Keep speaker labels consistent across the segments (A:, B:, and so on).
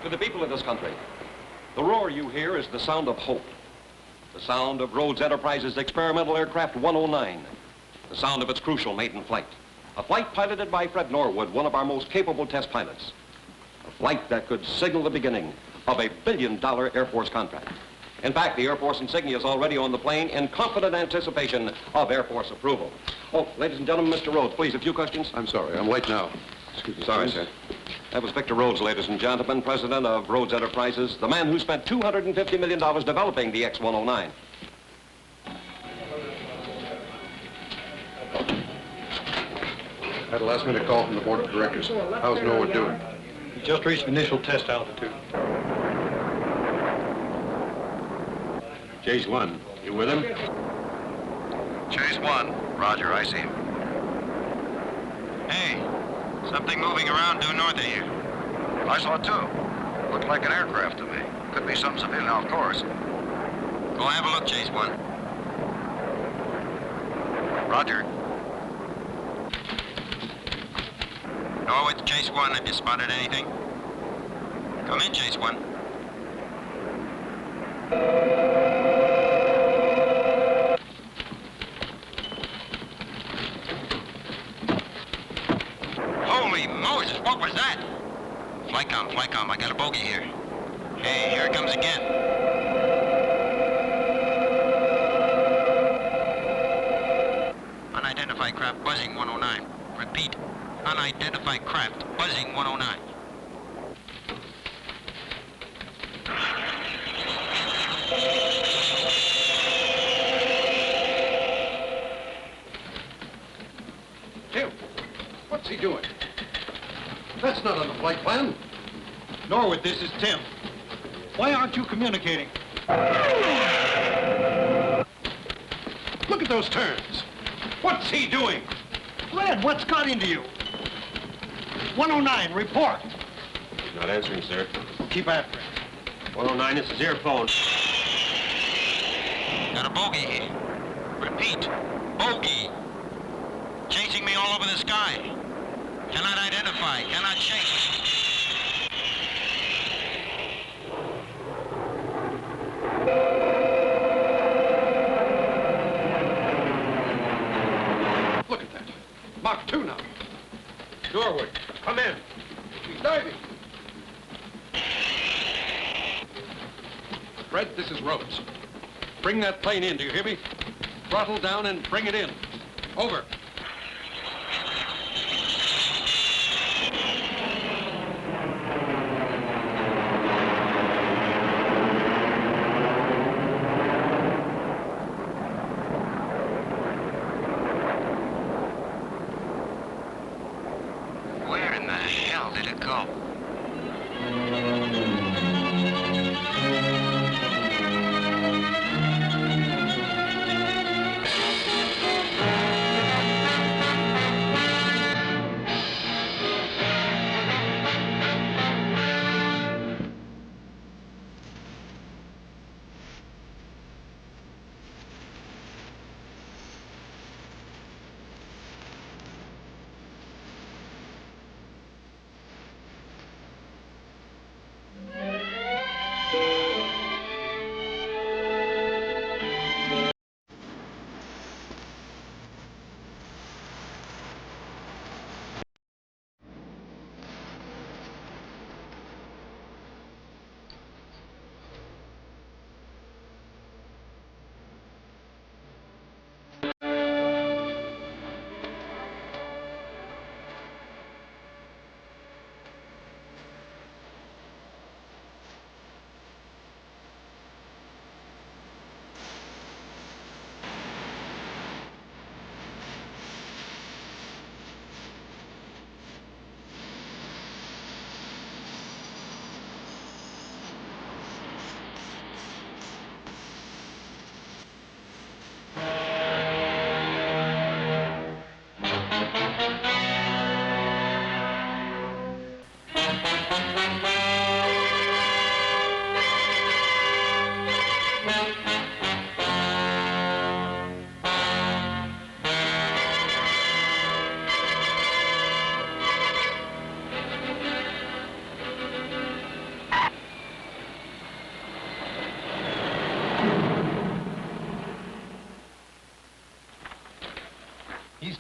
A: To the people of this country, the roar you hear is the sound of hope. The sound of Rhodes Enterprises' experimental aircraft 109. The sound of its crucial maiden flight. A flight piloted by Fred Norwood, one of our most capable test pilots. A flight that could signal the beginning of a billion-dollar Air Force contract. In fact, the Air Force insignia is already on the plane in confident anticipation of Air Force approval. Oh, ladies and gentlemen, Mr. Rhodes, please, a few questions.
B: I'm sorry, I'm late now. Excuse me.
A: Sorry, sir. That was Victor Rhodes, ladies and gentlemen, president of Rhodes Enterprises, the man who spent $250 million developing the X-109.
B: Had a last-minute call from the board of directors. How's Norwood doing?
C: He just reached initial test altitude.
B: Chase 1, you with him?
D: Chase 1. Roger, I see him. Hey, something moving around due north of you. I saw it too. Looked like an aircraft to me. Could be some civilian, of course. Go have a look, Chase 1. Roger. Norwood, Chase 1, have you spotted anything? Come in, Chase 1. Holy Moses, what was that? Flycom, I got a bogey here. Hey, here it comes again. Unidentified craft buzzing 109. Repeat, unidentified craft buzzing 109.
B: Tim, what's he doing? That's not on the flight plan.
C: Norwood, this is Tim. Why aren't you communicating?
B: Look at those turns. What's he doing?
C: Red, what's got into you? 109, report.
E: He's not answering, sir.
C: Keep after him.
E: 109, this is your phone.
D: Got a bogey here. Repeat, bogey. Chasing me all over the sky. Cannot identify, cannot chase.
B: Look at that. Mach 2 now.
E: Norwood, come in.
B: He's diving. Fred, this is Rhodes. Bring that plane in, do you hear me? Throttle down and bring it in. Over.
D: Where in the hell did it go?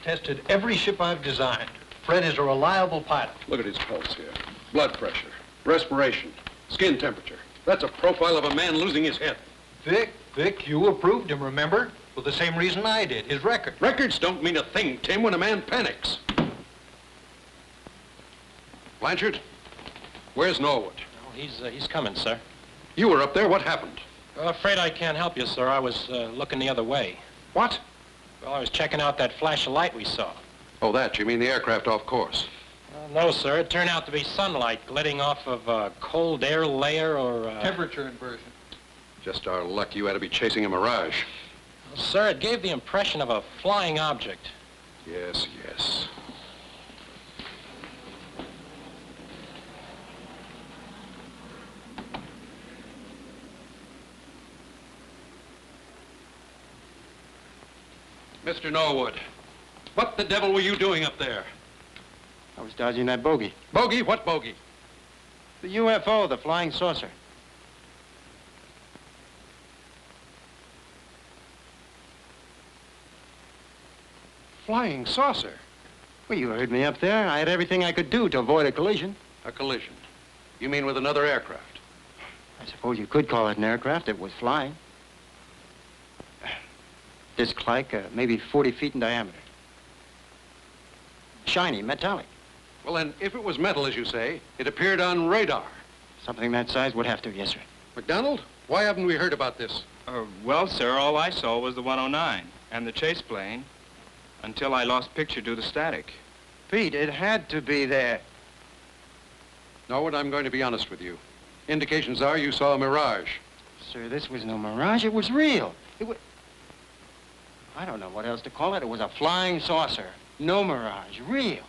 C: tested every ship I've designed. Fred is a reliable pilot.
B: Look at his pulse here. Blood pressure, respiration, skin temperature. That's a profile of a man losing his head.
C: Vic, you approved him, remember? For the same reason I did, his record.
B: Records don't mean a thing, Tim, when a man panics. Blanchard, where's Norwood?
E: Oh, he's coming, sir.
B: You were up there. What happened?
E: Well, afraid I can't help you, sir. I was looking the other way.
B: What?
E: Well, I was checking out that flash of light we saw.
B: Oh, that. You mean the aircraft off course?
E: No, sir. It turned out to be sunlight gliding off of a cold air layer or...
C: Temperature inversion.
B: Just our luck you had to be chasing a mirage.
E: Well, sir, it gave the impression of a flying object.
B: Yes, yes. Mr. Norwood, what the devil were you doing up there?
F: I was dodging that bogey.
B: Bogey? What bogey?
F: The UFO, the flying saucer.
B: Flying saucer?
F: Well, you heard me up there. I had everything I could do to avoid a collision.
B: A collision? You mean with another aircraft?
F: I suppose you could call it an aircraft. It was flying. Disc-like, maybe 40 feet in diameter. Shiny, metallic.
B: Well, then, if it was metal, as you say, it appeared on radar.
F: Something that size would have to, yes, sir.
B: McDonald, why haven't we heard about this?
G: Well, sir, all I saw was the 109 and the chase plane until I lost picture due to static.
F: Pete, it had to be there.
B: Norwood, I'm going to be honest with you. Indications are you saw a mirage.
F: Sir, this was no mirage. It was real. It was... I don't know what else to call it. It was a flying saucer. No mirage. Real.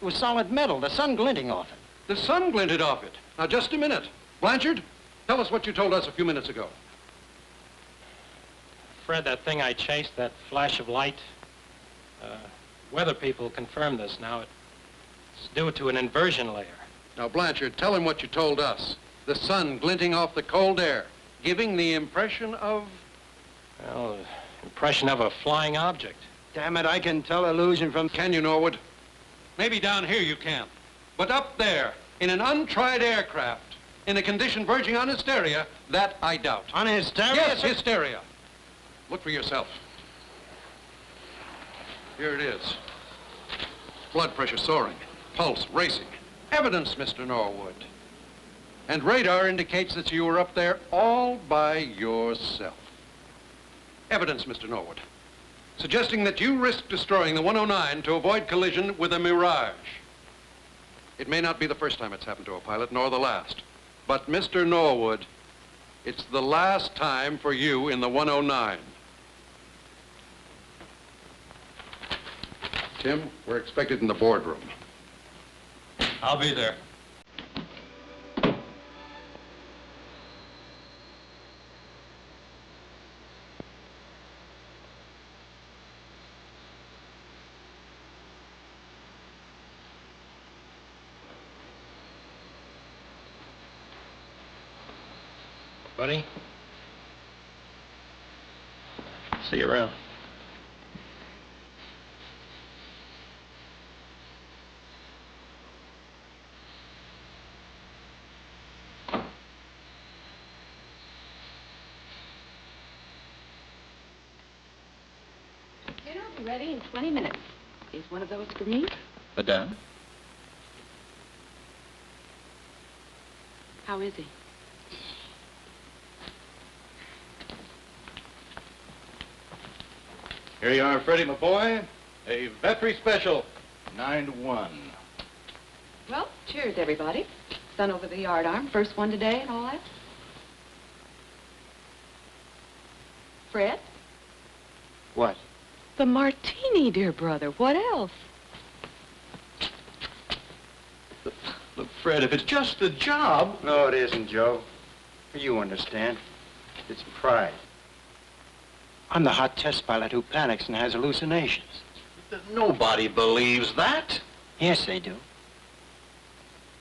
F: It was solid metal, the sun glinting off it.
B: The sun glinted off it. Now, just a minute. Blanchard, tell us what you told us a few minutes ago.
E: Fred, that thing I chased, that flash of light, weather people confirm this now. It's due to an inversion layer.
B: Now, Blanchard, tell him what you told us. The sun glinting off the cold air, giving the impression of...
E: Well, impression of a flying object.
F: Damn it, I can tell illusion from...
B: Can you, Norwood? Maybe down here you can. But up there, in an untried aircraft, in a condition verging on hysteria, that I doubt.
F: On hysteria?
B: Yes, hysteria. Look for yourself. Here it is. Blood pressure soaring, pulse racing. Evidence, Mr. Norwood. And radar indicates that you were up there all by yourself. Evidence, Mr. Norwood, suggesting that you risked destroying the 109 to avoid collision with a mirage. It may not be the first time it's happened to a pilot, nor the last. But, Mr. Norwood, it's the last time for you in the 109. Tim, we're expected in the boardroom.
C: I'll be there.
E: Buddy? See you around.
H: Dinner will be ready in 20 minutes. Is one of those for me?
G: Madame?
H: How is he?
I: Here you are, Freddie, my boy. A Vetri special, 9 to 1.
H: Well, cheers, everybody. Sun over the yardarm. First one today and all that. Fred?
F: What?
H: The martini, dear brother. What else?
I: Look, Fred, if it's just the job...
F: No, it isn't, Joe. You understand. It's pride. I'm the hot test pilot who panics and has hallucinations.
I: Nobody believes that.
F: Yes, they do.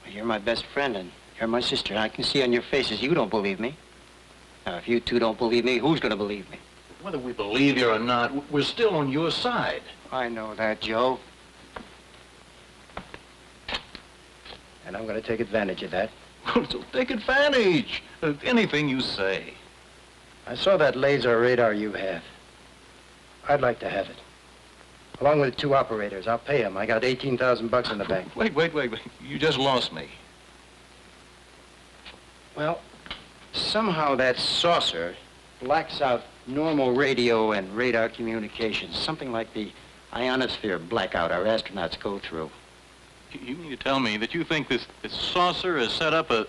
F: Well, you're my best friend and you're my sister. I can see on your faces you don't believe me. Now, if you two don't believe me, who's going to believe me?
I: Whether we believe you or not, we're still on your side.
F: I know that, Joe. And I'm going to take advantage of that.
I: So take advantage of anything you say.
F: I saw that laser radar you have. I'd like to have it. Along with 2 operators. I'll pay them. I got 18,000 bucks in the bank.
I: Wait. You just lost me.
F: Well, somehow that saucer blacks out normal radio and radar communications. Something like the ionosphere blackout our astronauts go through.
I: You mean to tell me that you think this saucer has set up an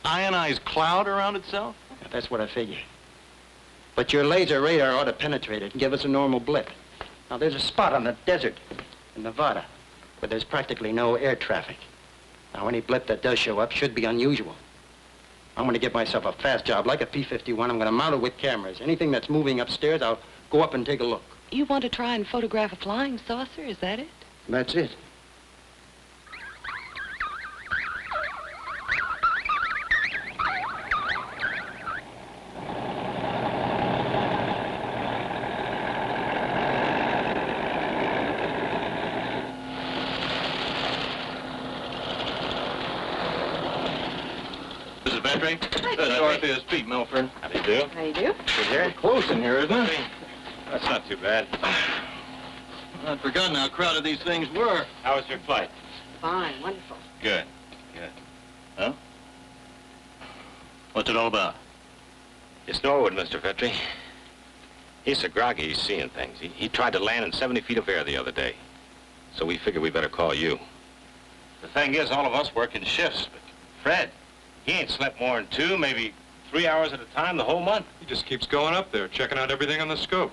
I: ionized cloud around itself?
F: That's what I figure. But your laser radar ought to penetrate it and give us a normal blip. Now, there's a spot on the desert in Nevada where there's practically no air traffic. Now, any blip that does show up should be unusual. I'm going to give myself a fast job, like a P-51. I'm going to mount it with cameras. Anything that's moving upstairs, I'll go up and take a look.
H: You want to try and photograph a flying saucer, is that it?
F: That's it.
I: Mrs. Vetri?
H: Hi,
I: Dorothy is Pete Milford.
G: How do you do?
H: How you do?
I: It's very close in here, isn't it?
G: That's not too bad.
I: I'd forgotten how crowded these things were.
G: How was your flight?
H: Fine, wonderful.
G: Good.
I: Huh? What's it all about?
G: It's Norwood, Mr. Vetri. He's so groggy, he's seeing things. He tried to land in 70 feet of air the other day. So we figured we better call you. The thing is, all of us work in shifts, but Fred, he ain't slept more than 2, maybe 3 hours at a time the whole month.
J: He just keeps going up there, checking out everything on the scope.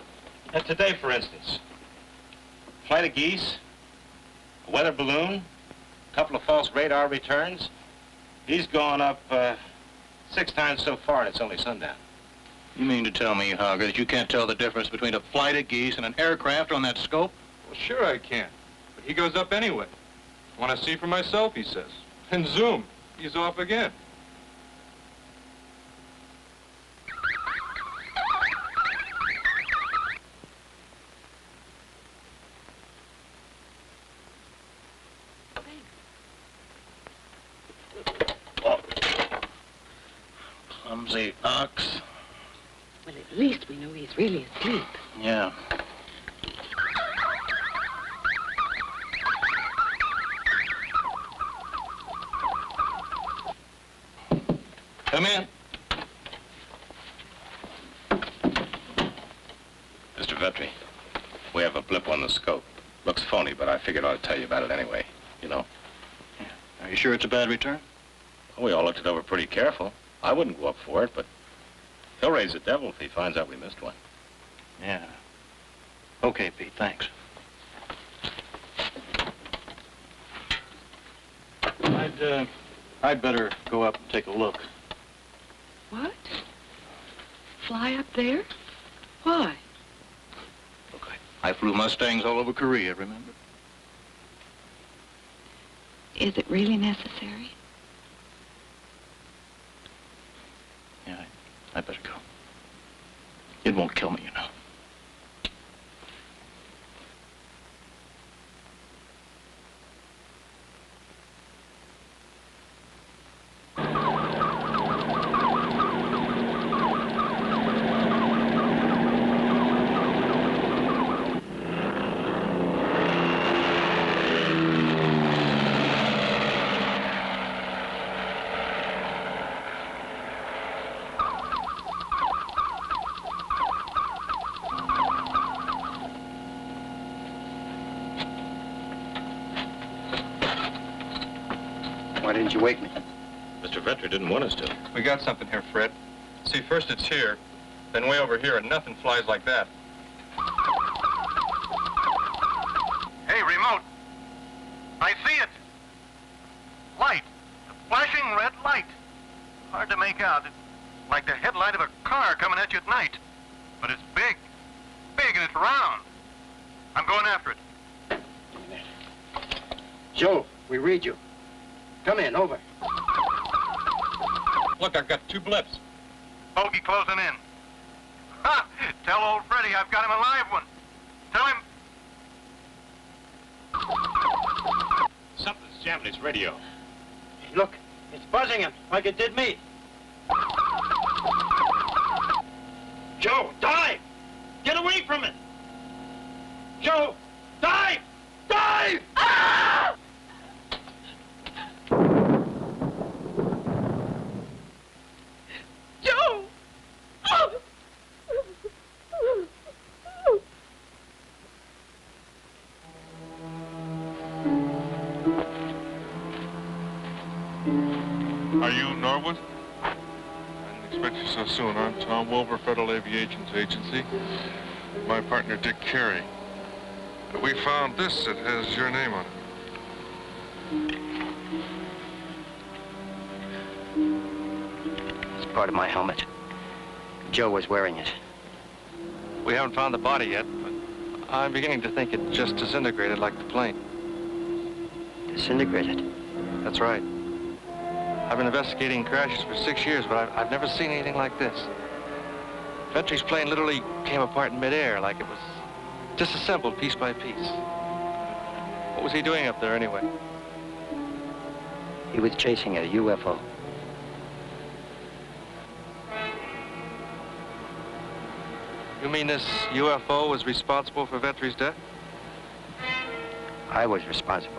G: And today, for instance, flight of geese, a weather balloon, a couple of false radar returns. He's gone up 6 times so far, and it's only sundown.
I: You mean to tell me, Hogger, that you can't tell the difference between a flight of geese and an aircraft on that scope?
J: Well, sure I can. But he goes up anyway. Want to see for myself, he says. And zoom, he's off again.
I: Clumsy ox.
H: Well, at least we know he's really asleep.
I: Yeah. Come in.
G: Mr. Vetri, we have a blip on the scope. Looks phony, but I figured I'd tell you about it anyway, you know.
I: Are you sure it's a bad return?
G: We all looked it over pretty careful. I wouldn't go up for it, but he'll raise the devil if he finds out we missed one.
I: Yeah. Okay, Pete, thanks. I'd better go up and take a look.
H: What? Fly up there? Why?
I: Okay. I flew Mustangs all over Korea, remember?
H: Is it really necessary?
I: Yeah, I better go. It won't kill me, you know.
F: Why didn't you wake me?
G: Mr. Vetri didn't want us to.
J: We got something here, Fred. See, first it's here, then way over here, and nothing flies like that.
D: Hey, remote. I see it. Light. A flashing red light. Hard to make out. It's like the headlight of a car coming at you at night. But it's big. Big, and it's round. I'm going after it.
F: Joe, we read you. Come in, over.
J: Look, I've got 2 blips.
D: Bogey closing in. Ha! Tell old Freddie I've got him a live one. Tell him...
G: Something's jamming his radio.
F: Look, it's buzzing him like it did me. Joe, dive! Get away from it! Joe, dive! Dive! Ah!
H: Joe!
J: Are you Norwood? I didn't expect you so soon. I'm Tom Wilbur, Federal Aviation's agency. My partner, Dick Carey. We found this. It has your name on it.
F: It's part of my helmet. Joe was wearing it.
B: We haven't found the body yet, but I'm beginning to think it just disintegrated like the plane.
F: Disintegrated.
B: That's right. I've been investigating crashes for 6 years, but I've never seen anything like this. Ventry's plane literally came apart in midair, like it was disassembled piece by piece. What was he doing up there anyway?
F: He was chasing a UFO.
B: You mean this UFO was responsible for Ventry's death?
F: I was responsible.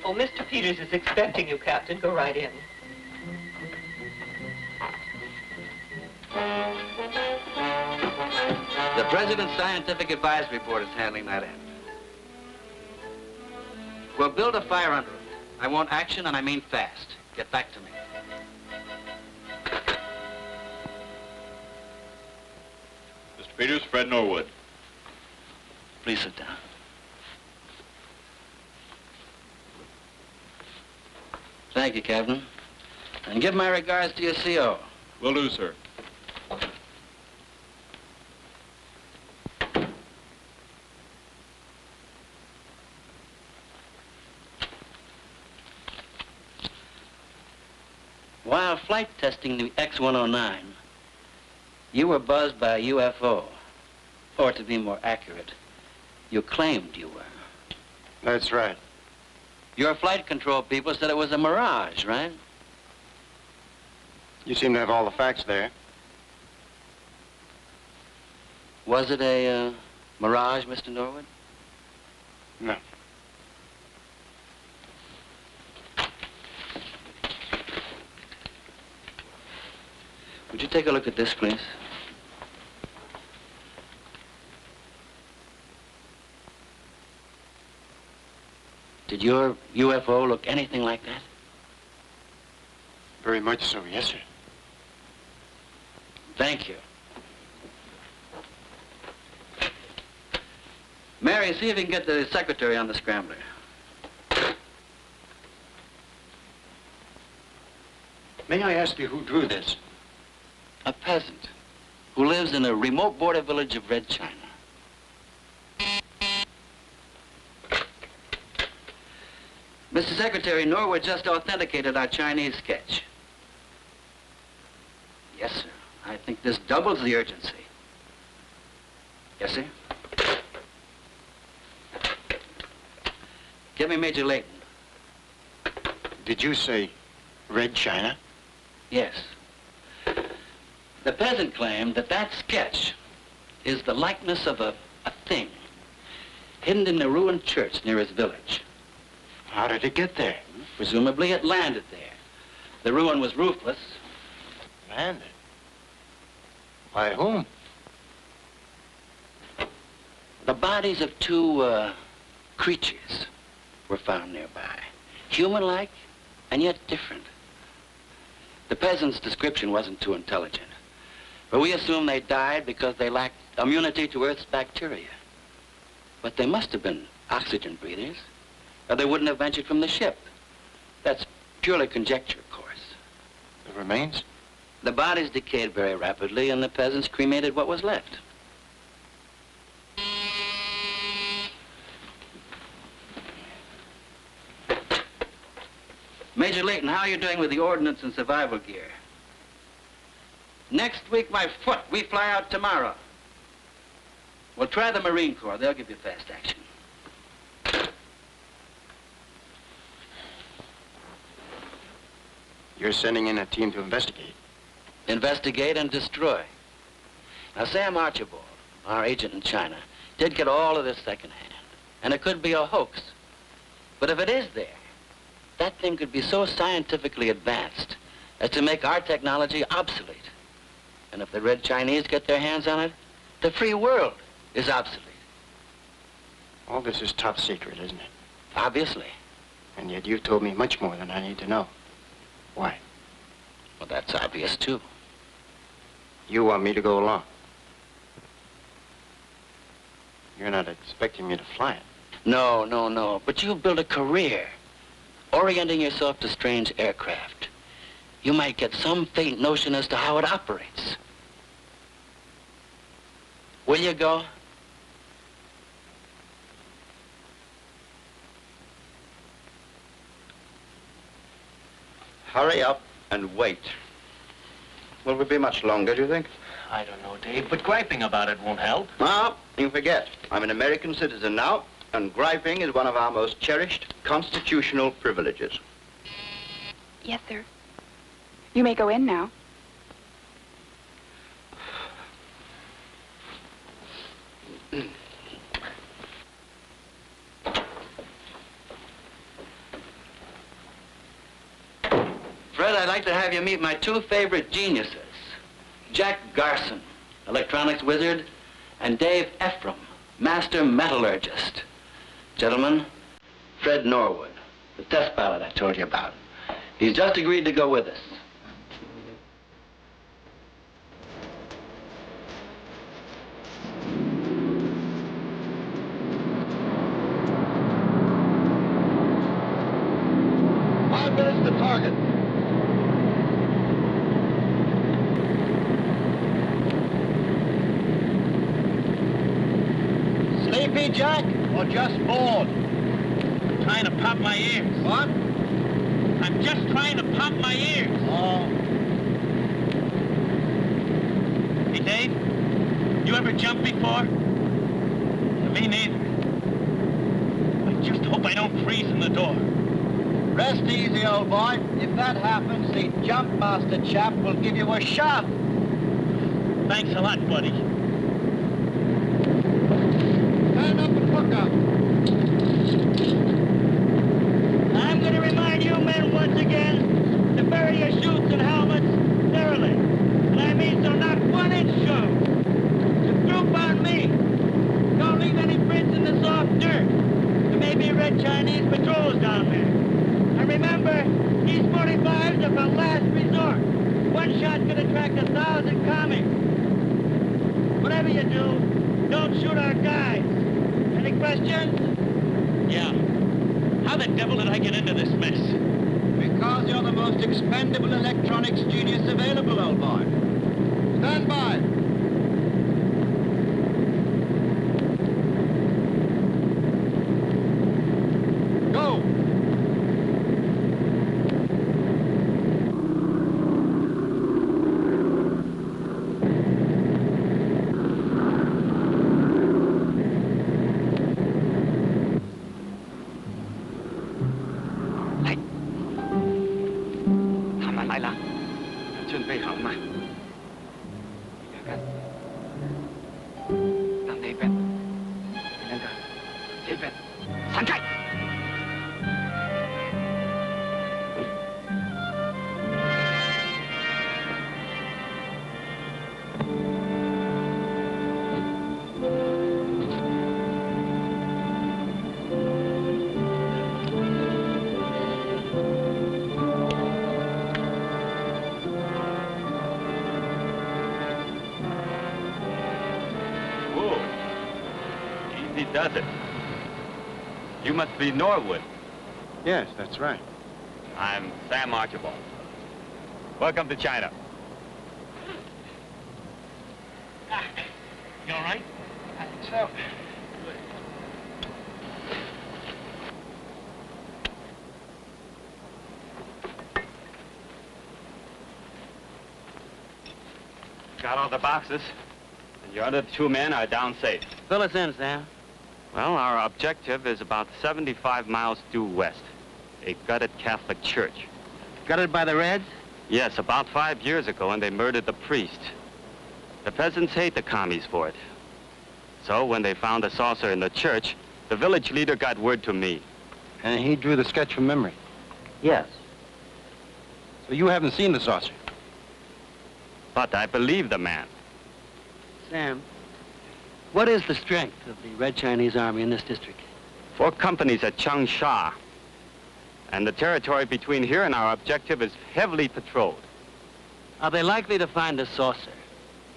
K: Oh, Mr. Peters is expecting you, Captain. Go right in.
L: The President's Scientific Advisory Board is handling that end. We'll build a fire under it. I want action, and I mean fast. Get back to me.
I: Mr. Peters, Fred Norwood.
L: Please sit down. Thank you, Captain. And give my regards to your CO.
I: Will do, sir.
L: While flight testing the X-109, you were buzzed by a UFO. Or to be more accurate, you claimed you were.
F: That's right.
L: Your flight control people said it was a mirage, right?
F: You seem to have all the facts there.
L: Was it a mirage, Mr. Norwood?
F: No.
L: Would you take a look at this, please? Did your UFO look anything like that?
F: Very much so, yes, sir.
L: Thank you. Mary, see if you can get the secretary on the scrambler.
F: May I ask you who drew this?
L: A peasant who lives in a remote border village of Red China. Mr. Secretary, Norwood just authenticated our Chinese sketch. Yes, sir. I think this doubles the urgency. Yes, sir? Give me Major Layton.
F: Did you say Red China?
L: Yes. The peasant claimed that that sketch is the likeness of a thing hidden in a ruined church near his village.
F: How did it get there?
L: Presumably it landed there. The ruin was roofless.
F: Landed? By whom?
L: The bodies of two creatures were found nearby. Human-like and yet different. The peasant's description wasn't too intelligent, but we assume they died because they lacked immunity to Earth's bacteria. But they must have been oxygen breathers, or they wouldn't have ventured from the ship. That's purely conjecture, of course.
F: The remains?
L: The bodies decayed very rapidly, and the peasants cremated what was left. Major Layton, how are you doing with the ordnance and survival gear? Next week, my foot. We fly out tomorrow. Well, try the Marine Corps. They'll give you fast action.
F: You're sending in a team to investigate.
L: Investigate and destroy. Now, Sam Archibald, our agent in China, did get all of this secondhand. And it could be a hoax. But if it is there, that thing could be so scientifically advanced as to make our technology obsolete. And if the Red Chinese get their hands on it, the free world is obsolete.
F: All this is top secret, isn't it?
L: Obviously.
F: And yet you've told me much more than I need to know. Why?
L: Well, that's obvious, too.
F: You want me to go along. You're not expecting me to fly it.
L: No, no, no. But you've built a career orienting yourself to strange aircraft. You might get some faint notion as to how it operates. Will you go?
M: Hurry up and wait. Will we be much longer, do you think?
I: I don't know, Dave, but griping about it won't help.
M: No, you forget. I'm an American citizen now, and griping is one of our most cherished constitutional privileges.
N: Yes, sir. You may go in now.
L: Fred, I'd like to have you meet my two favorite geniuses. Jack Garson, electronics wizard, and Dave Ephraim, master metallurgist. Gentlemen, Fred Norwood, the test pilot I told you about. He's just agreed to go with us.
C: The target. Sleepy, Jack, or just bored?
E: I'm trying to pop my ears.
C: What?
E: I'm just trying to pop my ears.
C: Oh.
E: Hey, Dave, you ever jumped before? Me neither. I just hope I don't freeze in the door.
C: Rest easy, old boy. If that happens, the jump master chap will give you a shove.
E: Thanks a lot, buddy.
C: Stand up and look up.
E: I'm going to remind you men once again to bury your chutes and helmets thoroughly. And I mean so not 1 inch shove. To group on me. Don't leave any prints in the soft dirt. There may be Red Chinese patrols down there. And remember, these 45s are for last resort. One shot could attract 1,000 comics. Whatever you do, don't shoot our guys. Any questions? Yeah. How the devil did I get into this mess?
C: Because you're the most expendable electronics genius available, old boy. Stand by. Go.
G: Does it? You must be Norwood.
F: Yes, that's right.
G: I'm Sam Archibald. Welcome to China.
C: You all right?
F: I think so.
O: Got all the boxes, and your other 2 men are down safe.
F: Fill us in, Sam.
O: Well, our objective is about 75 miles due west. A gutted Catholic church.
F: Gutted by the Reds?
O: Yes, about 5 years ago, and they murdered the priest. The peasants hate the commies for it. So when they found the saucer in the church, the village leader got word to me.
F: And he drew the sketch from memory?
O: Yes.
F: So you haven't seen the saucer?
O: But I believe the man.
F: Sam, what is the strength of the Red Chinese Army in this district?
O: 4 companies at Changsha. And the territory between here and our objective is heavily patrolled.
F: Are they likely to find the saucer?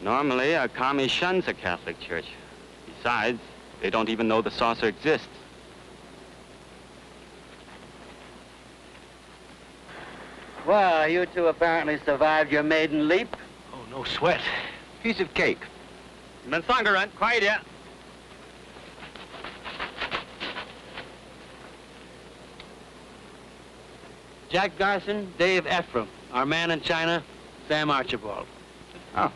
O: Normally, a commie shuns a Catholic church. Besides, they don't even know the saucer exists.
F: Well, you two apparently survived your maiden leap.
C: Oh, no sweat.
F: Piece of cake.
O: Men Sangaran, quiet here.
F: Jack Garson, Dave Ephraim. Our man in China, Sam Archibald.
O: Oh.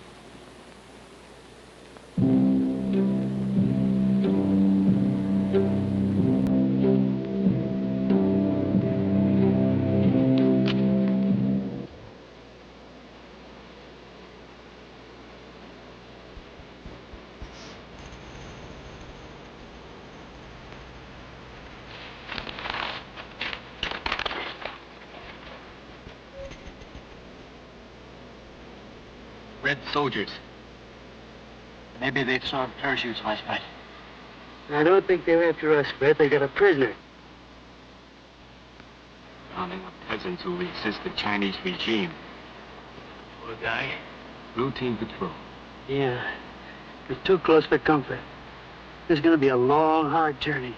C: Red soldiers. Maybe they saw parachutes last night.
F: I don't think they're after us, Fred. They got a prisoner.
O: Rounding up peasants who resist the Chinese regime.
C: Poor guy.
O: Routine patrol.
F: Yeah. We're too close for comfort. This is going to be a long, hard journey.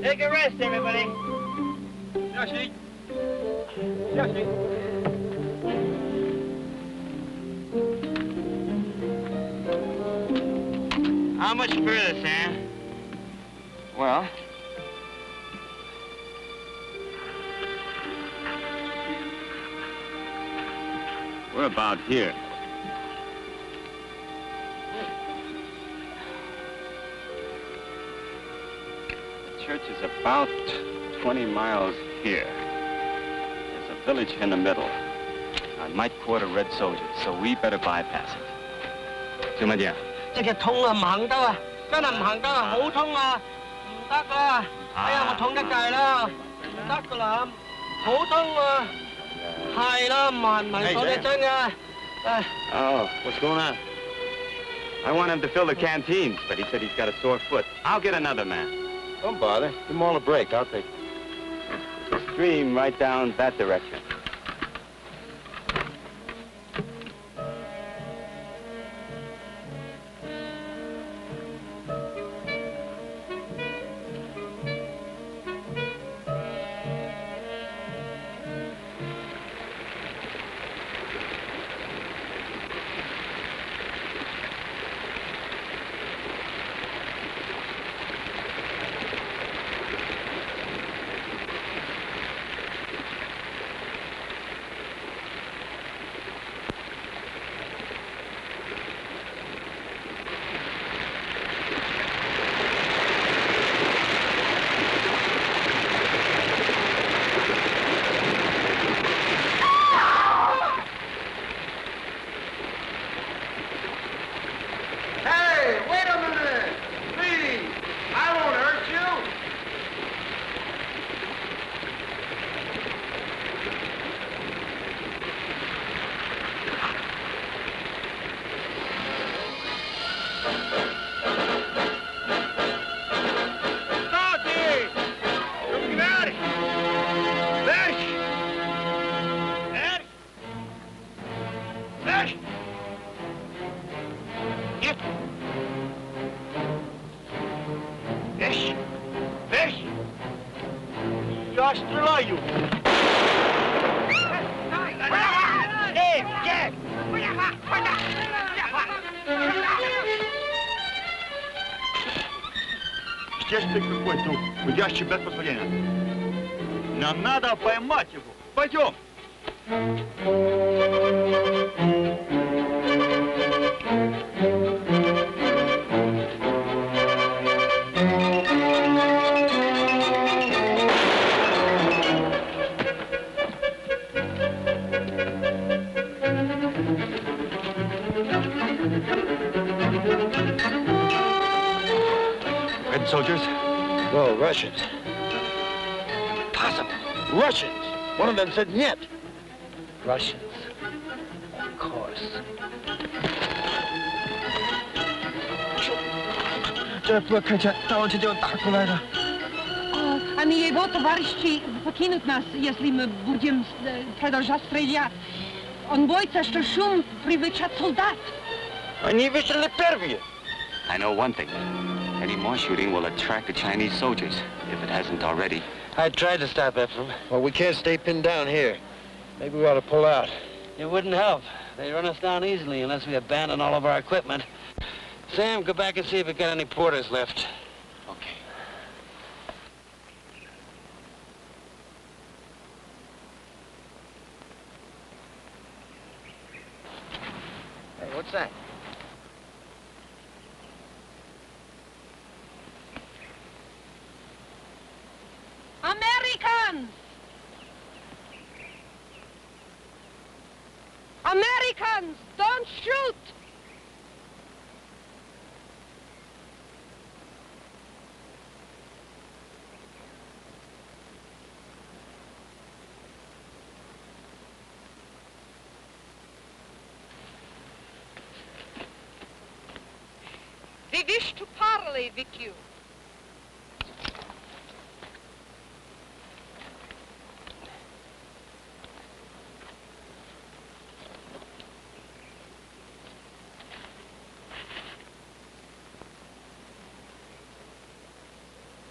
E: Take a rest, everybody.
C: Yoshi.
E: How much further, Sam?
O: Well, we're about here. The church is about 20 miles here. There's a village in the middle. I might quarter red soldiers, so we better bypass it. 做乜嘢？
E: 隻腳痛啊，唔行得啊，真係唔行得啊，好痛啊，唔得啊！哎呀，我痛得滯啦，唔得噶啦，好痛啊！係啦，唔係講嘢真嘅。
O: Oh, what's going on? I want him to fill the canteens, but he said he's got a sore foot. I'll get another man.
F: Don't bother. Give them all a break. I'll take it.
O: The stream right down that direction.
E: Fish! Нет! Fish! Fish! Я стреляю! Эй, Джек! Здесь ты какой-то гудящий без позволения. Нам надо поймать его. Пойдем. Red soldiers?
F: No, Russians.
E: Possible.
F: Russians! One of them said нет.
E: Russians. Of course.
P: Они его товарищи покинут нас, если мы будем продолжать стрелять. Он боится, что шум привлечет солдат.
E: Они выстрелили первые.
O: I know one thing. Any more shooting will attract the Chinese soldiers, if it hasn't already.
F: I tried to stop Ephraim. Well, we can't stay pinned down here. Maybe we ought to pull out.
L: It wouldn't help. They'd run us down easily unless we abandon all of our equipment. Sam, go back and see if we've got any porters left.
O: Okay.
F: Hey, what's that?
P: Americans! Americans, don't shoot! We wish to parley with you.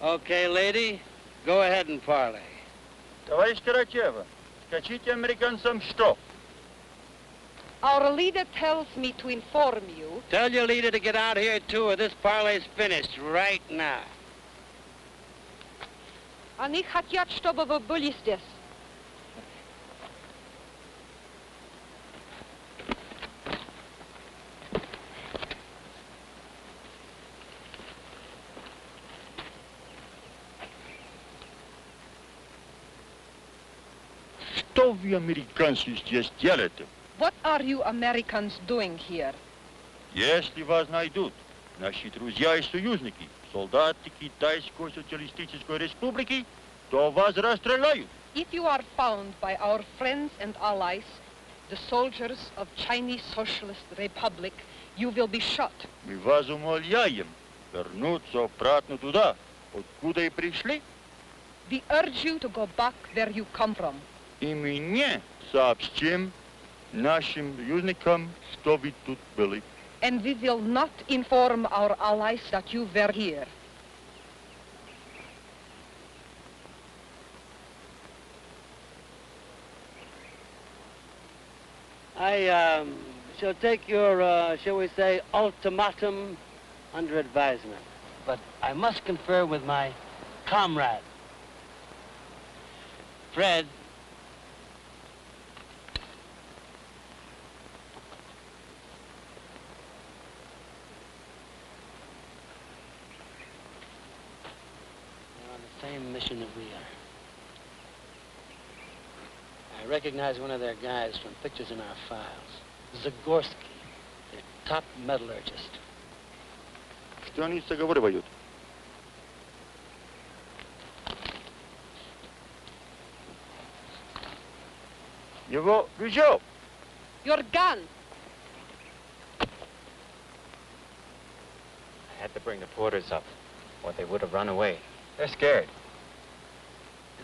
L: Okay, lady, go ahead and parley.
C: Товарищ Карачева, скажите американцам что?
P: Our leader tells me to inform you.
L: Tell your leader to get out here, too, or this parley's finished right now.
P: Они хотят, чтобы вы были здесь.
C: Что вы, американцы, здесь делаете?
P: What are you Americans doing here?
C: Если вас найдут наши друзья и союзники, солдаты Китайской социалистической республики, то вас расстреляют.
P: If you are found by our friends and allies, the soldiers of Chinese Socialist Republic, you will be shot.
C: Мы вас умоляем вернуться обратно туда, откуда и пришли.
P: We urge you to go back where you come from.
C: И мы не сообщим нашим союзникам, что вы тут были.
P: And we will not inform our allies that you were here.
L: I shall take your, shall we say, ultimatum under advisement. But I must confer with my comrade. Fred. They're on the same mission that we are. I recognize one of their guys from pictures in our files. Zagorski, their top metallurgist.
C: Что они заговаривают? Его ружье!
P: Your gun!
O: I had to bring the porters up, or they would have run away. They're scared.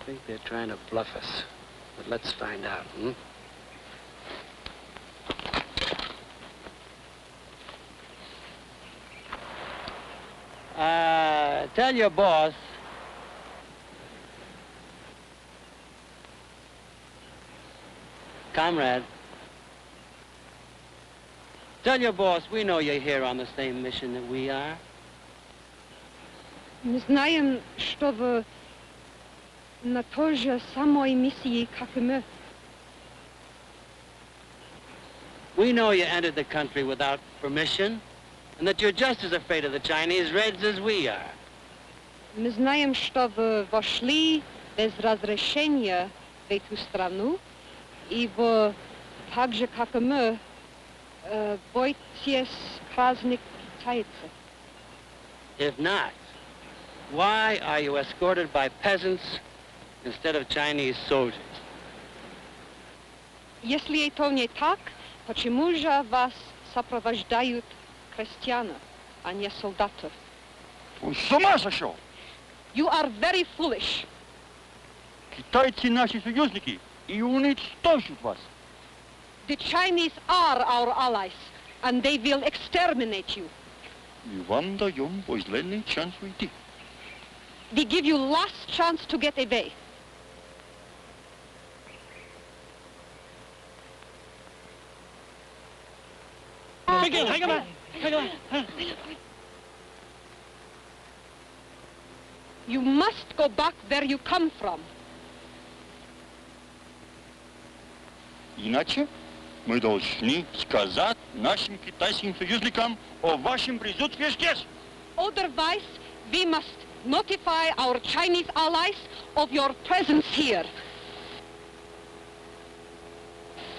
L: I think they're trying to bluff us. But let's find out, hmm?
F: Tell your boss. Comrade. Tell your boss we know you're here on the same mission that we are.
P: Мы знаем, что вы на той же самой миссии, как и мы.
F: We know you entered the country without permission, and that you're just as afraid of the Chinese Reds as we are.
P: Мы знаем, что вы вошли без разрешения в эту страну, и вы, так же, как и мы, боитесь красных китайцев.
F: If not, why are you escorted by peasants instead of Chinese soldiers?
P: Если это не так, почему же вас сопровождают крестьяне, а не солдаты?
C: Он с ума сошел!
P: You are very foolish.
C: Китайцы наши союзники и уничтожат вас.
P: The Chinese are our allies, and they will exterminate you.
C: И вам даем последний шанс уйти.
P: We give you last chance to get away.
E: Hang on.
P: You must go back where you come from.
C: Иначе мы должны сказать нашим китайским союзникам о вашем присутствии здесь.
P: Otherwise, we must notify our Chinese allies of your presence here.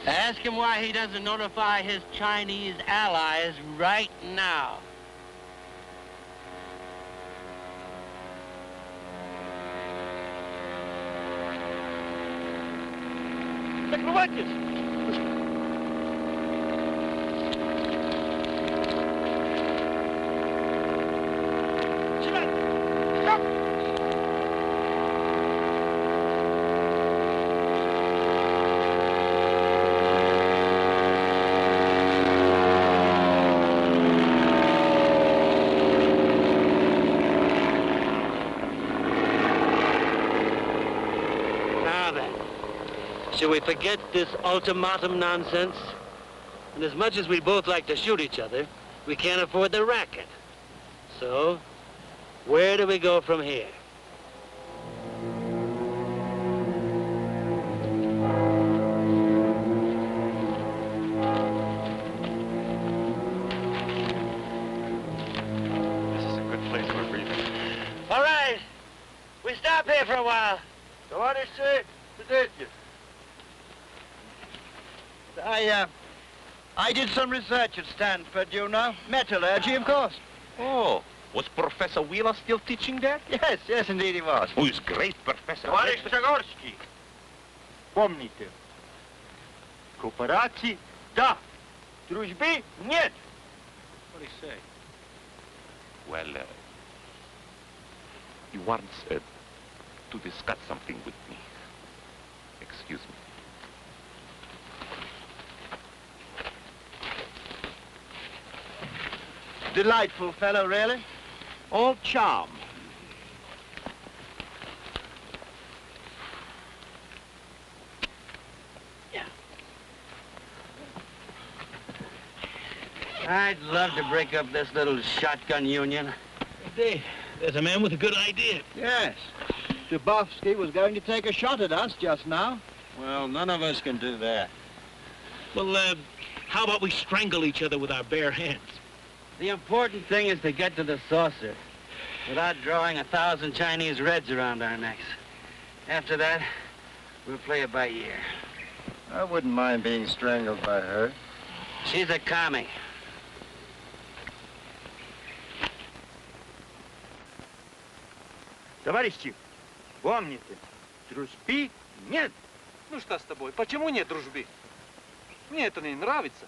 F: Ask him why he doesn't notify his Chinese allies right now.
C: Закрывайтесь!
F: Shall we forget this ultimatum nonsense? And as much as we both like to shoot each other, we can't afford the racket. So, where do we go from here?
O: This is a good place for breathing.
F: All right. We stop here for a while.
E: Товарищи, сидите.
Q: I did some research at Stanford, you know. Metallurgy, of course.
G: Oh, was Professor Wheeler still teaching there?
Q: Yes, indeed he was.
G: Oh, he's great, Professor.
C: Товарищ Загорский, помните, кооперации да, дружбы нет.
G: What did he say? Well, he wants to discuss something with me. Excuse me.
Q: Delightful fellow, really. All charm.
F: I'd love to break up this little shotgun union.
Q: Indeed.
E: There's a man with a good idea.
Q: Yes. Dubovsky was going to take a shot at us just now.
F: Well, none of us can do that.
E: Well, how about we strangle each other with our bare hands?
F: The important thing is to get to the saucer without drawing 1,000 Chinese Reds around our necks. After that, we'll play it by ear.
Q: I wouldn't mind being strangled by her.
F: She's a commie.
C: Товарищи, помните, дружбы нет.
B: Ну что с тобой? Почему нет дружбы? Мне это не нравится.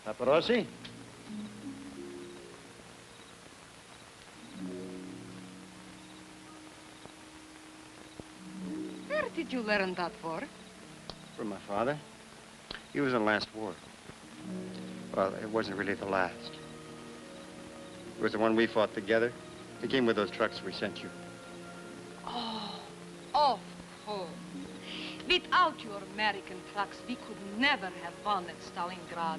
F: Paparosi?
P: Where did you learn that word?
F: From my father. He was in the last war. Well, it wasn't really the last. It was the one we fought together. He came with those trucks we sent you.
P: Oh, of course. Without your American trucks, we could never have won at Stalingrad.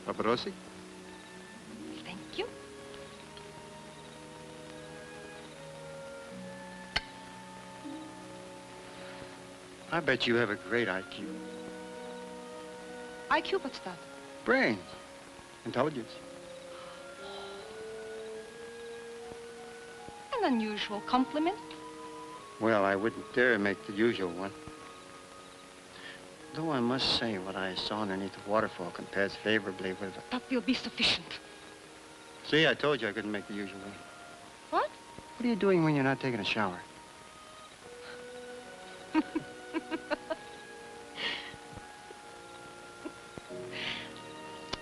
F: Paparosi?
P: Thank you.
F: I bet you have a great IQ.
P: IQ, what's that?
F: Brains. Intelligence.
P: An unusual compliment.
F: Well, I wouldn't dare make the usual one. Though I must say what I saw underneath the waterfall compares favorably with...
P: That will be sufficient.
F: See, I told you I couldn't make the usual one.
P: What?
F: What are you doing when you're not taking a shower?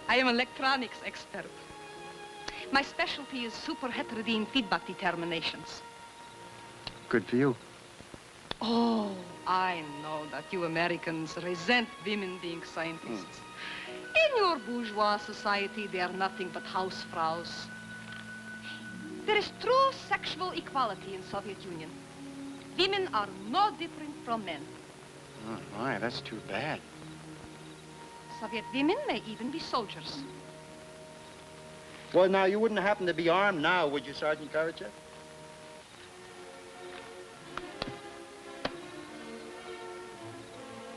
P: I am an electronics expert. My specialty is super heterodyne feedback determinations.
F: Good for you.
P: Oh, I know that you Americans resent women being scientists. In your bourgeois society, they are nothing but housefraus. There is true sexual equality in Soviet Union. Women are no different from men.
F: Oh, my, that's too bad.
P: Soviet women may even be soldiers.
F: Well, now, you wouldn't happen to be armed now, would you, Sergeant Karachev?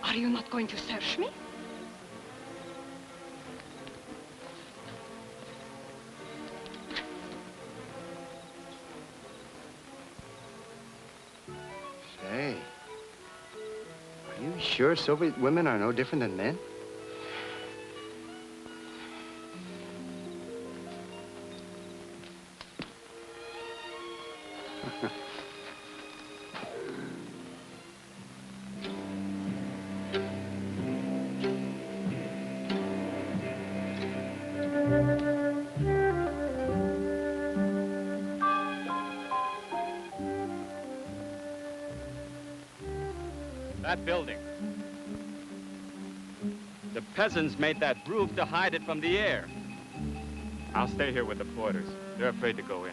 P: Are you not going to search me?
F: Say, are you sure Soviet women are no different than men?
O: That building. The peasants made that roof to hide it from the air. I'll stay here with the porters. They're afraid to go in.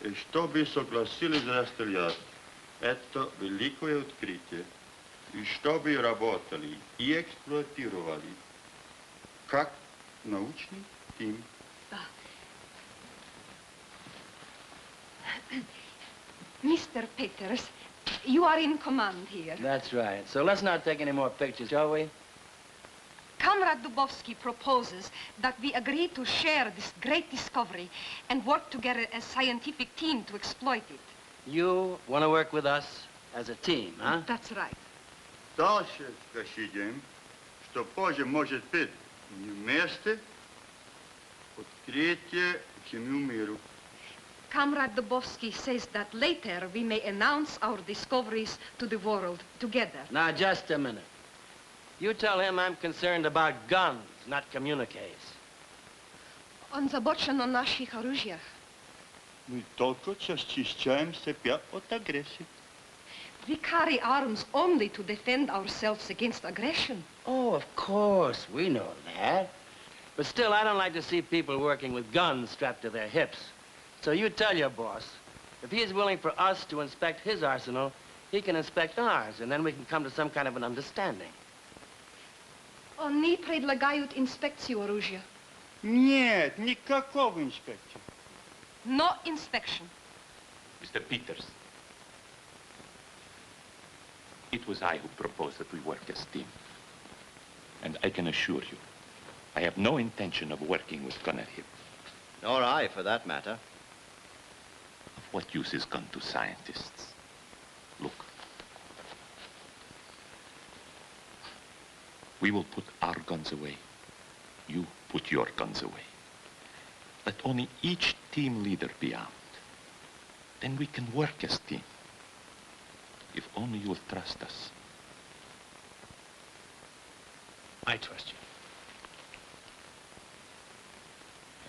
R: И что бы согласились расстрелять, это великое открытие. И чтобы работали и эксплуатировали, как научный тим.
P: Да. Mr. Peters, you are in command here.
L: That's right. So let's not take any more pictures, shall we?
P: Comrade Dubovsky proposes that we agree to share this great discovery and work together as a scientific team to exploit it.
L: You want to work with us as a team, huh?
P: That's right.
R: Дальше скажем, что позже может быть вместе открытие всему миру.
P: Comrade Dubovsky says that later we may announce our discoveries to the world together.
L: Now, just a minute. You tell him I'm concerned about guns, not communiques.
P: Он забочен о наших оружиях.
R: Мы только защищаем себя от агрессии.
P: We carry arms only to defend ourselves against aggression.
L: Oh, of course, we know that. But still, I don't like to see people working with guns strapped to their hips. So you tell your boss, if he's willing for us to inspect his arsenal, he can inspect ours, and then we can come to some kind of an understanding.
P: Они предлагают инспекцию оружия.
R: Нет, никакого инспекции.
P: No inspection.
S: Mr. Peters, it was I who proposed that we work as a team. And I can assure you, I have no intention of working with gun at hip.
M: Nor I, for that matter.
S: Of what use is gun to scientists? Look. We will put our guns away. You put your guns away. Let only each team leader be armed. Then we can work as a team. If only you will trust us.
F: I trust you.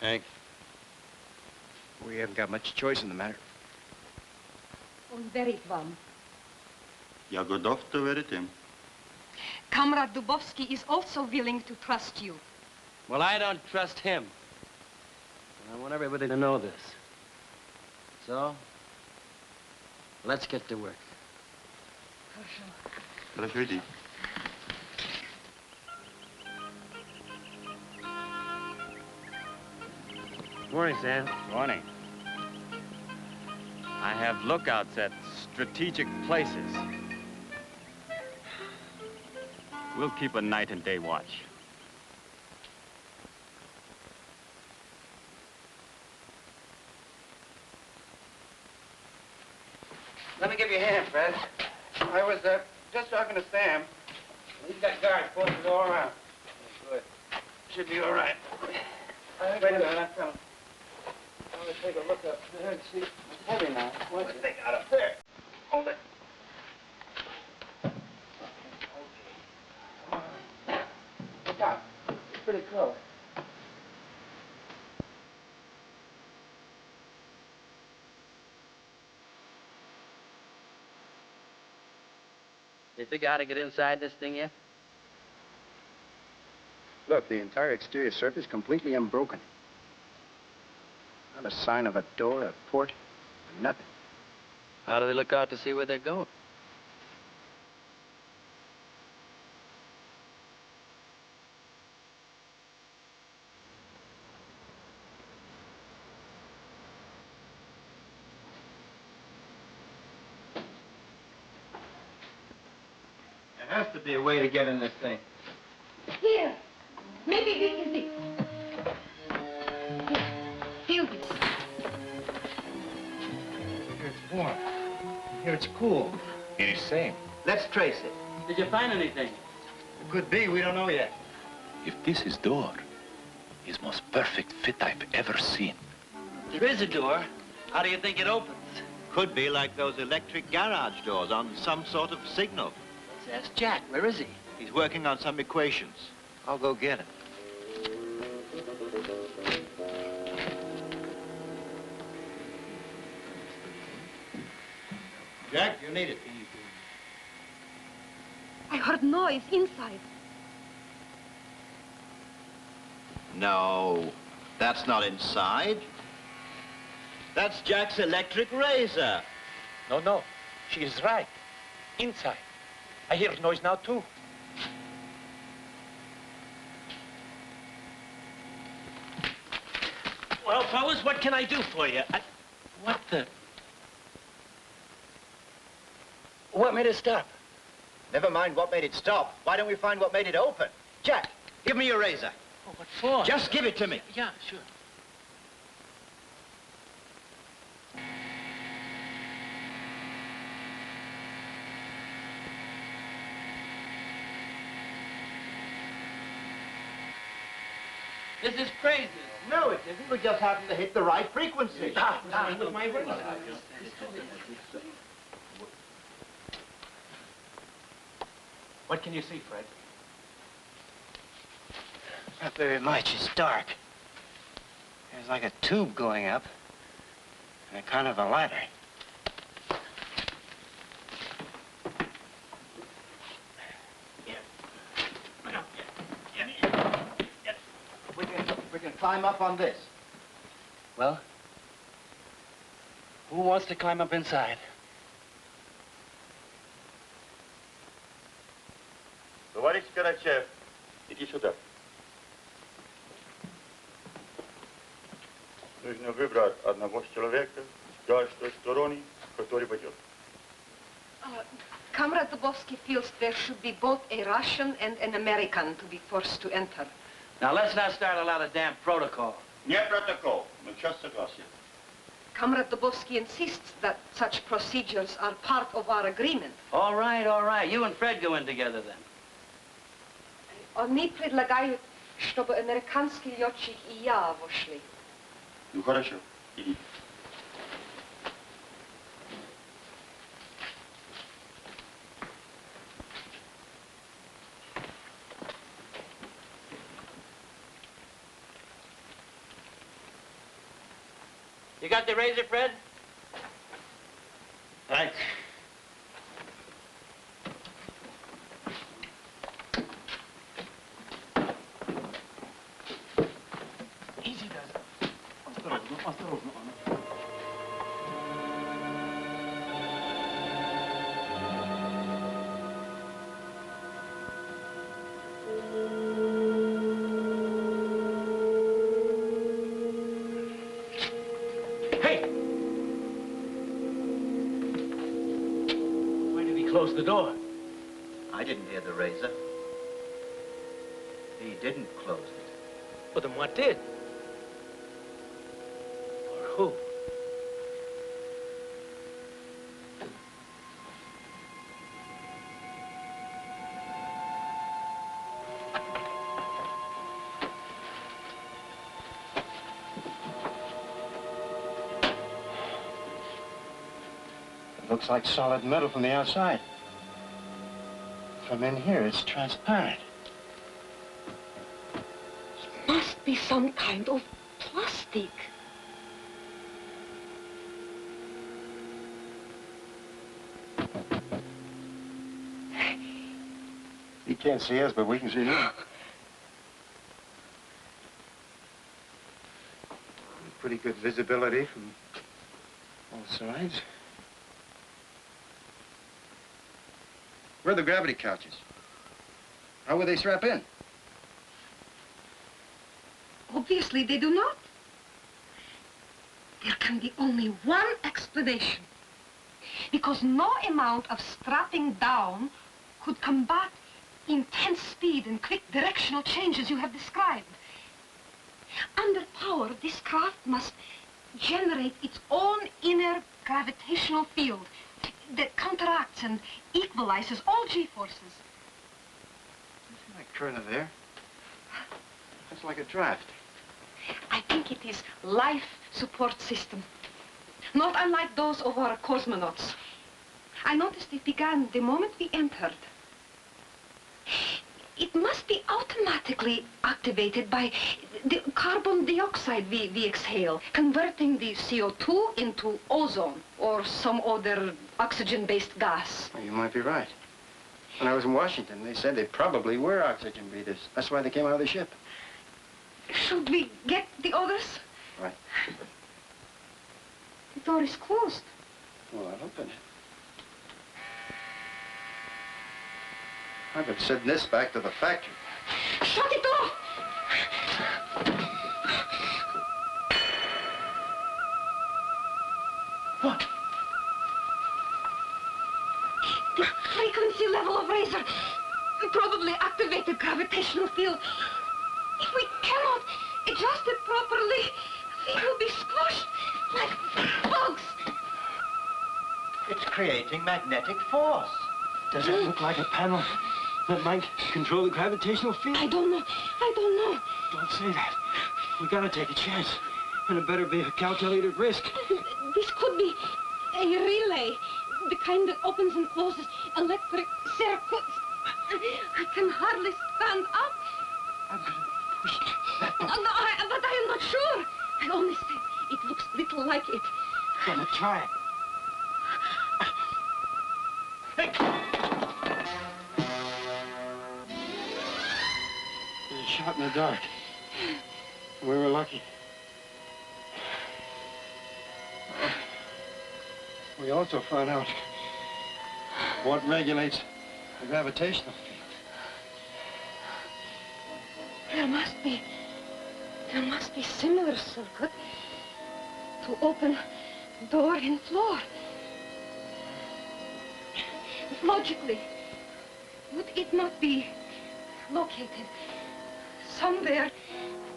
F: Hank, we haven't got much choice in the matter.
P: Он верит вам.
R: Я готов доверить им.
P: Comrade Dubovsky is also willing to trust you.
L: Well, I don't trust him. And I want everybody to know this. So, let's get to work.
R: Хорошо, иди.
O: Morning, Sam. Morning. I have lookouts at strategic places. We'll keep a night and day watch.
F: Let me give you a hand, Fred. I was just talking to Sam. He's got guards posted all around. Good. Should be all right. Wait a minute, I'm coming. I'm going to take a look up there and see. It's heavy now. What's the thing out up there? Hold it. Come on. Look out. It's pretty close.
L: You figure out how to get inside this thing yet?
F: Look, the entire exterior surface completely unbroken. Not a sign of a door, a port, nothing.
L: How do they look out to see where they're going?
F: There has to be a way to get in this thing.
P: Here. Maybe this is it. Here. Feel this.
F: Here it's warm. Here it's cool.
S: It is same.
F: Let's trace it.
L: Did you find anything?
F: It could be. We don't know yet.
S: If this is door, it's most perfect fit I've ever seen.
L: There is a door. How do you think it opens?
T: Could be like those electric garage doors on some sort of signal.
L: Let's ask Jack. Where is he?
T: He's working on some equations. I'll go get him.
F: Jack, you need it.
P: I heard noise inside.
T: No, that's not inside. That's Jack's electric razor.
S: No. She is right. Inside. I hear noise now, too.
T: Well, fellas, what can I do for you?
S: What the?
M: What made it stop? Never mind what made it stop. Why don't we find what made it open? Jack, give me your razor.
Q: Oh, what for?
M: Just give it to me.
Q: Yeah, sure.
M: This is crazy. No, it isn't. We just happened to hit the right frequency.
Q: With my razor.
M: What can you see, Fred?
F: Not very much. It's dark. There's like a tube going up and a kind of a ladder.
M: We can climb up on this.
F: Well, who wants to climb up inside?
R: Товарищ Карачев, иди сюда. Нужно выбрать одного человека с каждой стороны, который пойдет.
P: Comrade Dubovsky feels there should be both a Russian and an American to be forced to enter.
L: Now, let's not start a lot of damn protocol.
R: Не протокол, но час согласия.
P: Comrade Dubovsky insists that such procedures are part of our agreement.
L: All right, all right. You and Fred go in together then.
P: Они предлагают, чтобы американский летчик и я вошли.
R: Ну хорошо, иди.
L: You got the razor, Fred?
R: Thanks.
Q: Easy does it. Осторожно, осторожно.
M: Close the door. I didn't hear the razor. He didn't close it.
Q: Well, then what did? Or who?
F: It looks like solid metal from the outside. From in here, it's transparent.
P: Must be some kind of plastic.
F: He can't see us, but we can see him. Pretty good visibility from all sides. Where are the gravity couches? How would they strap in?
P: Obviously, they do not. There can be only one explanation. Because no amount of strapping down could combat intense speed and quick directional changes you have described. Under power, this craft must generate its own inner gravitational field that counteracts and equalizes all G-forces.
F: Isn't that current there? That's like a draft.
P: I think it is life support system. Not unlike those of our cosmonauts. I noticed it began the moment we entered. It must be automatically activated by the carbon dioxide we exhale, converting the CO2 into ozone or some other oxygen-based gas.
F: Well, you might be right. When I was in Washington, they said they probably were oxygen breathers. That's why they came out of the ship.
P: Should we get the others?
F: Right.
P: The door is closed.
F: Well, I'll open it. I've been sending this back to the factory.
P: Shut it off!
F: What?
P: Frequency level of razor. Probably activated gravitational field. If we cannot adjust it properly, we will be squashed like bugs.
T: It's creating magnetic force.
Q: Does it look like a panel that might control the gravitational field?
P: I don't know. I don't know.
Q: Don't say that. We gotta take a chance. And it better be a calculated risk.
P: This could be a relay. The kind that opens and closes electric circuits. I can hardly stand up.
Q: I'm gonna push that
P: No,
Q: button.
P: but I am not sure. I only say it looks little like it.
Q: Gonna try it. It was shot in the dark. We were lucky. We also found out what regulates the gravitational field.
P: There must be similar circuit to open door and floor. Logically, would it not be located somewhere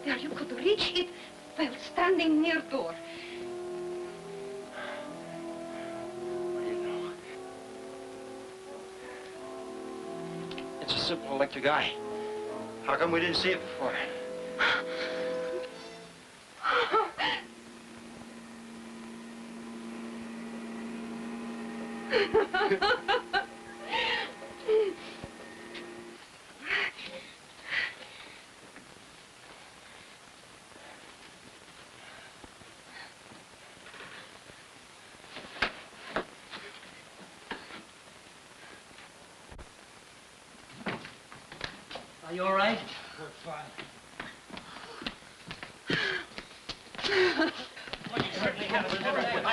P: where you could reach it while standing near door?
Q: It's a simple electric eye. How come we didn't see it before? Are you all right? We're fine.
T: I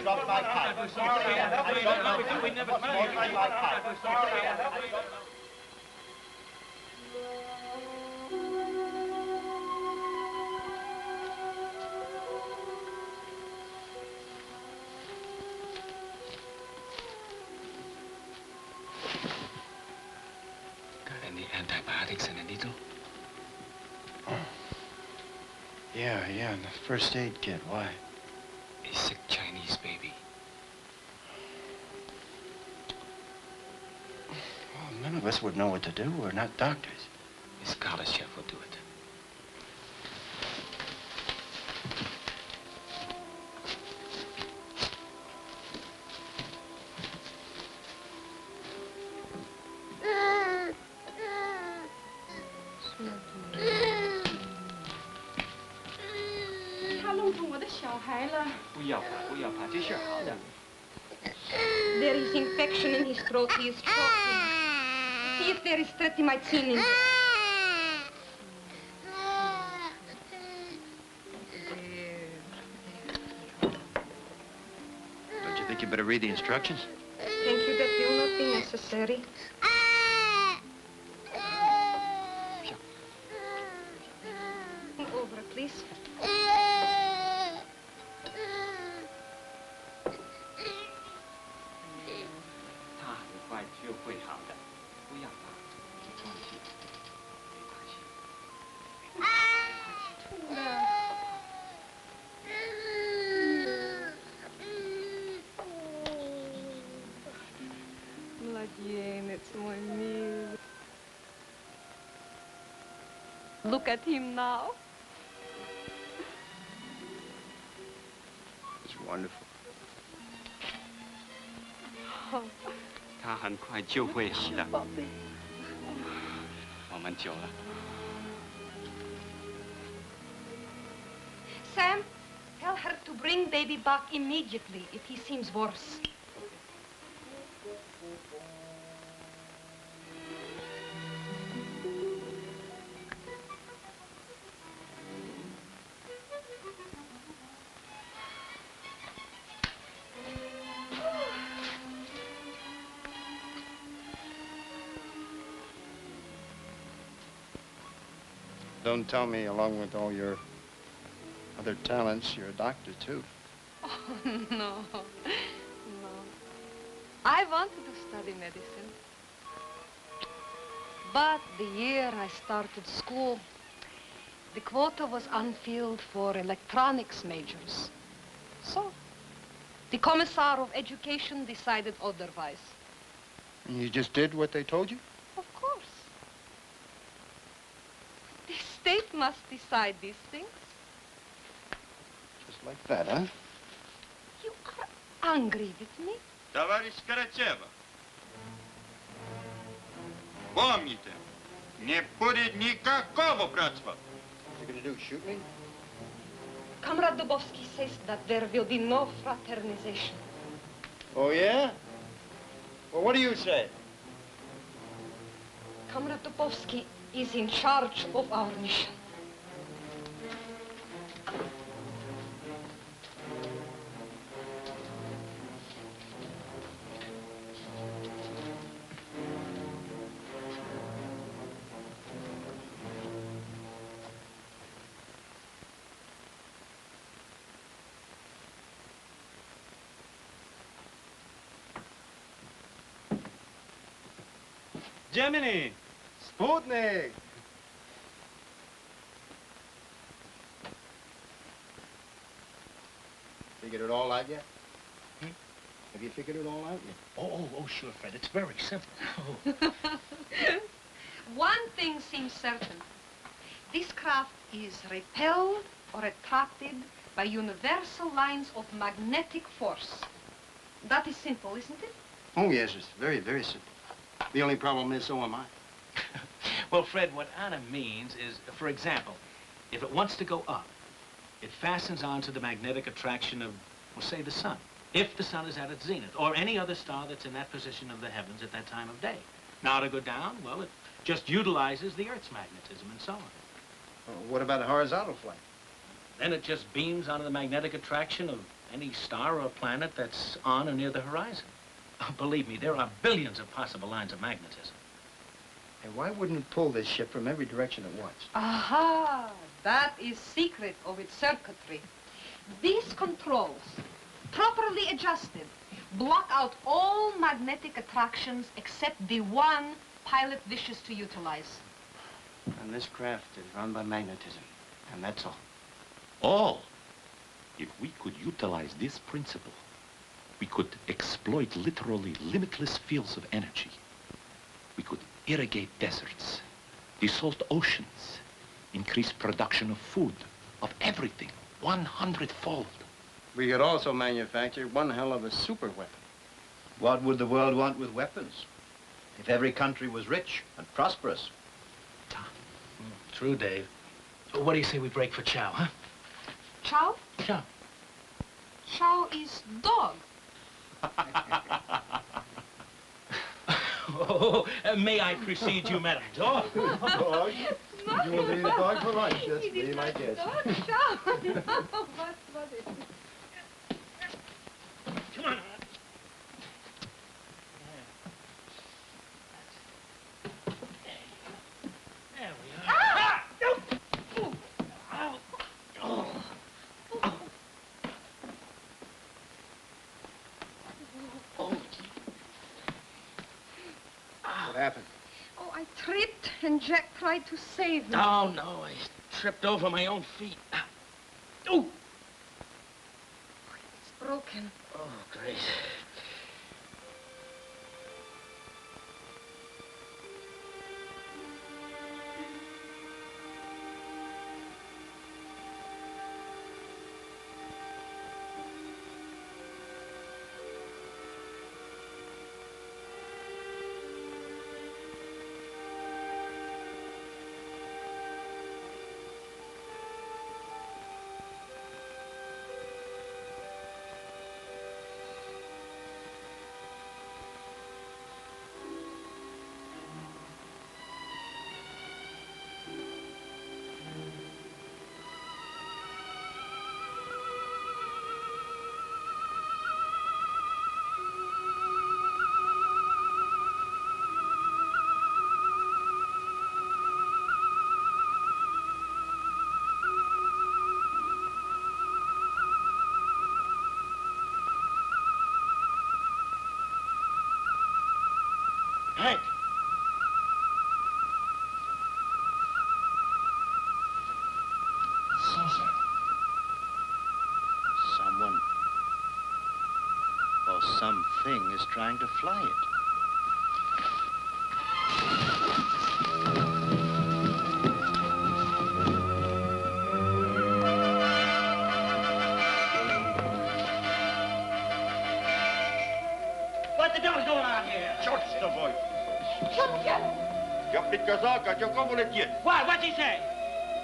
T: dropped my pipe. I dropped my pipe.
F: Got any antibiotics in the needle?
Q: Yeah, in the first aid kit. Why?
F: A sick Chinese baby.
Q: Well, none of us would know what to do. We're not doctors.
F: His scholarship will do it.
P: There is infection in his throat. He is choking. See if there is streptomycin in it.
Q: Don't you think you better read the instructions?
P: Thank you, that will not be necessary. Over, please. Mladенец мой милый. Look at him now.
Q: It's wonderful.
O: 他很快就会好的。我们久了。
P: Sam, tell her to bring baby back immediately if he seems worse.
Q: Don't tell me, along with all your other talents, you're a doctor, too.
P: Oh, no. No. I wanted to study medicine. But the year I started school, the quota was unfilled for electronics majors. So, the Commissar of Education decided otherwise.
F: And you just did what they told you?
P: Of course. The state must decide these things.
F: Just like that, huh?
P: You are angry with me?
C: Товарищ Карачева, помните, не будет никакого братства.
F: What are you gonna do, shoot me?
P: Comrade Dubovsky says that there will be no fraternization.
F: Oh, yeah? Well, what do you say?
P: Comrade Dubovsky is in charge of our mission.
Q: Gemini! Sputnik! Figured it all out yet? Have you figured it all out yet?
U: Oh, sure, Fred. It's very simple.
P: One thing seems certain. This craft is repelled or attracted by universal lines of magnetic force. That is simple, isn't it?
F: Oh, yes, it's very, very simple. The only problem is, so am I.
U: Well, Fred, what Anna means is, for example, if it wants to go up, it fastens onto the magnetic attraction of, well, say, the sun. If the sun is at its zenith, or any other star that's in that position of the heavens at that time of day. Now to go down, well, it just utilizes the Earth's magnetism and so on.
F: What about a horizontal flight?
U: Then it just beams onto the magnetic attraction of any star or planet that's on or near the horizon. Believe me, there are billions of possible lines of magnetism.
F: And why wouldn't it pull this ship from every direction at once?
P: Aha! That is secret of its circuitry. These controls, properly adjusted, block out all magnetic attractions except the one pilot wishes to utilize.
F: And this craft is run by magnetism, and that's all.
S: All. If we could utilize this principle, we could exploit literally limitless fields of energy. We could irrigate deserts, desalt oceans, increase production of food, of everything, 100-fold.
F: We could also manufacture one hell of a super weapon.
M: What would the world want with weapons? If every country was rich and prosperous.
U: True, Dave. What do you say we break for chow, huh?
P: Chow?
U: Chow.
P: Chow is dog.
U: May I precede you, Madam Dog?
Q: Dog? You want to eat a dog for lunch? That's me, my guess.
P: Dog, chow. No, what is it?
U: Come on. There we are.
P: Ah!
F: What happened?
P: Oh, I tripped and Jack tried to save me.
U: Oh, no, I tripped over my own feet. Oh!
P: It's broken.
U: Oh, great. ahead.
T: Saucer. Someone or something is trying to fly it.
U: What the devil's going on here?
R: Черт с тобой! Я приказал Котюкову лететь.
U: Why? What's he say?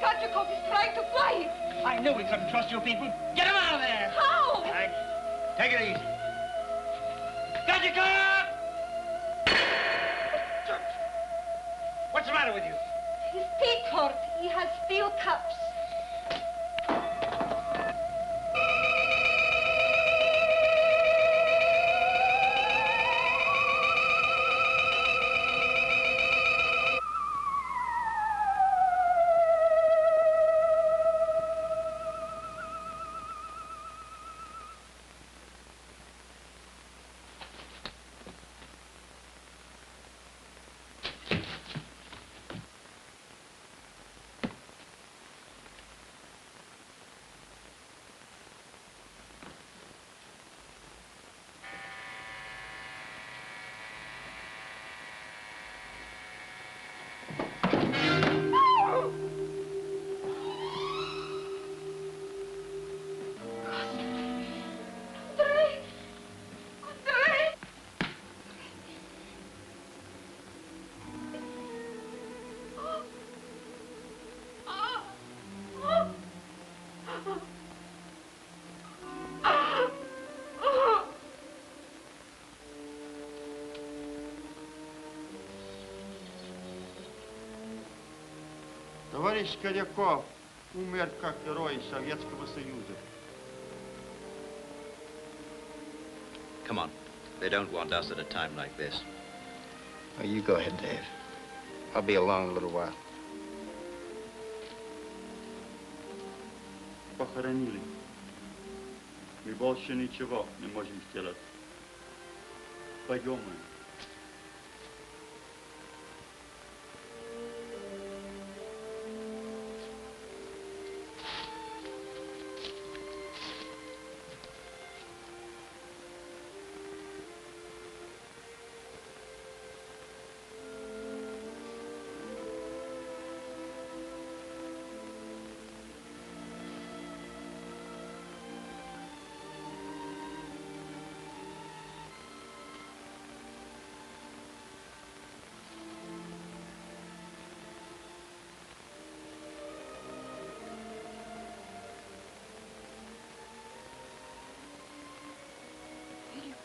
P: Kachikov is trying to fly it.
U: I knew we couldn't trust you people. Get him out of there!
P: How?
U: Take it easy. Kachikov! What's the matter with you?
P: His teeth hurt. He has steel cups.
R: Товарищ Коряков умер как герой Советского Союза.
M: Come on. They don't want us at a time like this.
F: Oh, you go ahead, Dave. I'll be along in a little while.
R: Похоронили. Мы больше ничего не можем сделать. Пойдем мы.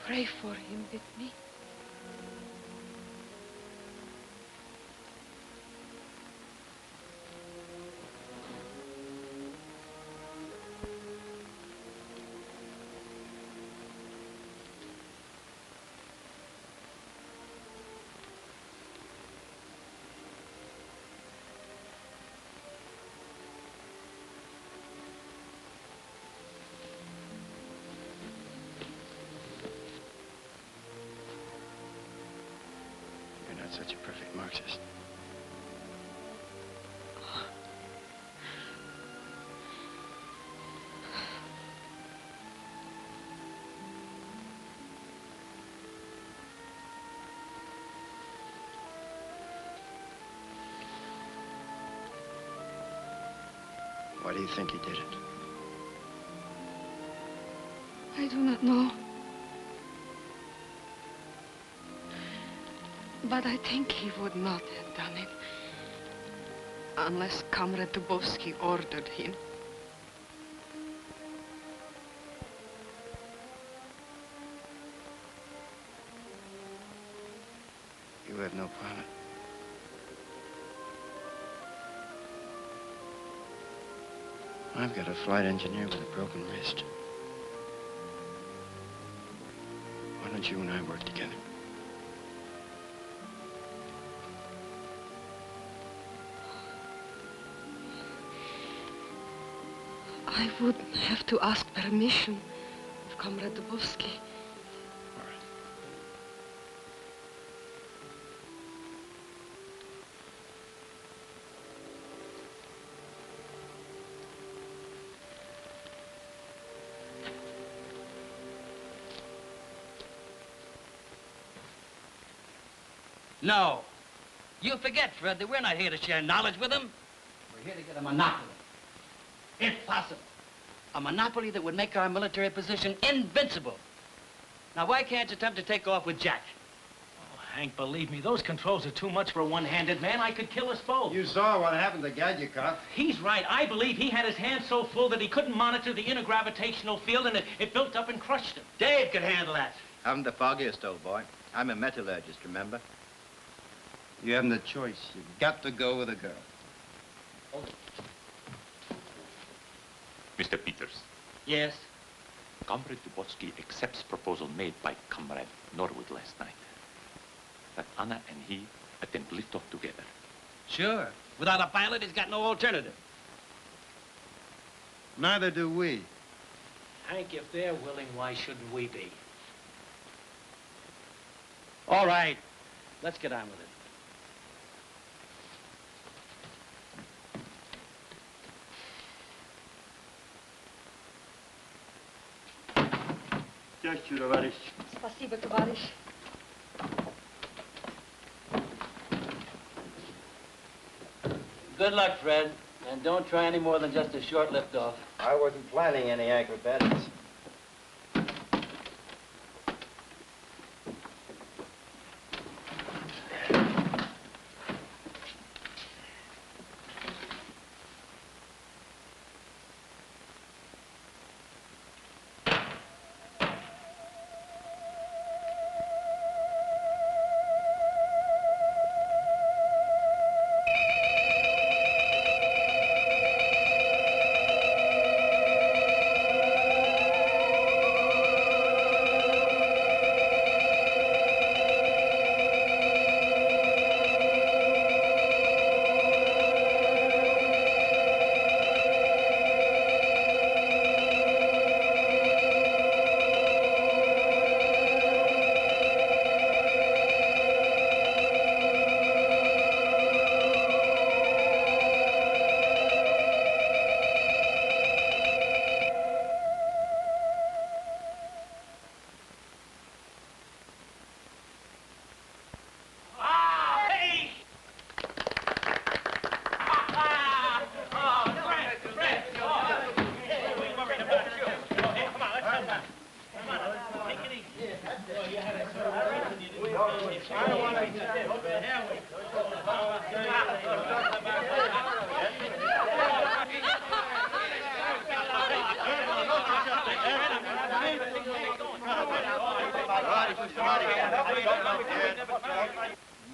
P: Pray for him with me.
F: Such a perfect Marxist. Why do you think he did it?
P: I do not know. But I think he would not have done it unless Comrade Dubovsky ordered him.
F: You have no pilot. I've got a flight engineer with a broken wrist. Why don't you and I work together?
P: I would have to ask permission of Comrade Dubovsky.
F: All right.
A: No. You forget, Fred, that we're not here to share knowledge with them. We're here to get a monopoly. If possible. A monopoly that would make our military position invincible. Now, why can't you attempt to take off with Jack?
U: Oh, Hank, believe me, those controls are too much for a one-handed man. I could kill us both.
F: You saw what happened to Gadjikov.
U: He's right. I believe he had his hands so full that he couldn't monitor the inner gravitational field, and it built up and crushed him.
A: Dave could handle that.
M: Haven't the foggiest, old boy. I'm a metallurgist, remember?
F: You haven't a choice. You've got to go with a girl.
S: Mr. Peters.
A: Yes?
S: Comrade Dubotsky accepts proposal made by Comrade Norwood last night. That Anna and he attempt liftoff together.
A: Sure. Without a pilot, he's got no alternative.
F: Neither do we.
U: Hank, if they're willing, why shouldn't we be?
A: All right. Let's get on with it.
P: Спасибо, товарищ.
A: Good luck, Fred. And don't try any more than just a short liftoff.
M: I wasn't planning any acrobatics.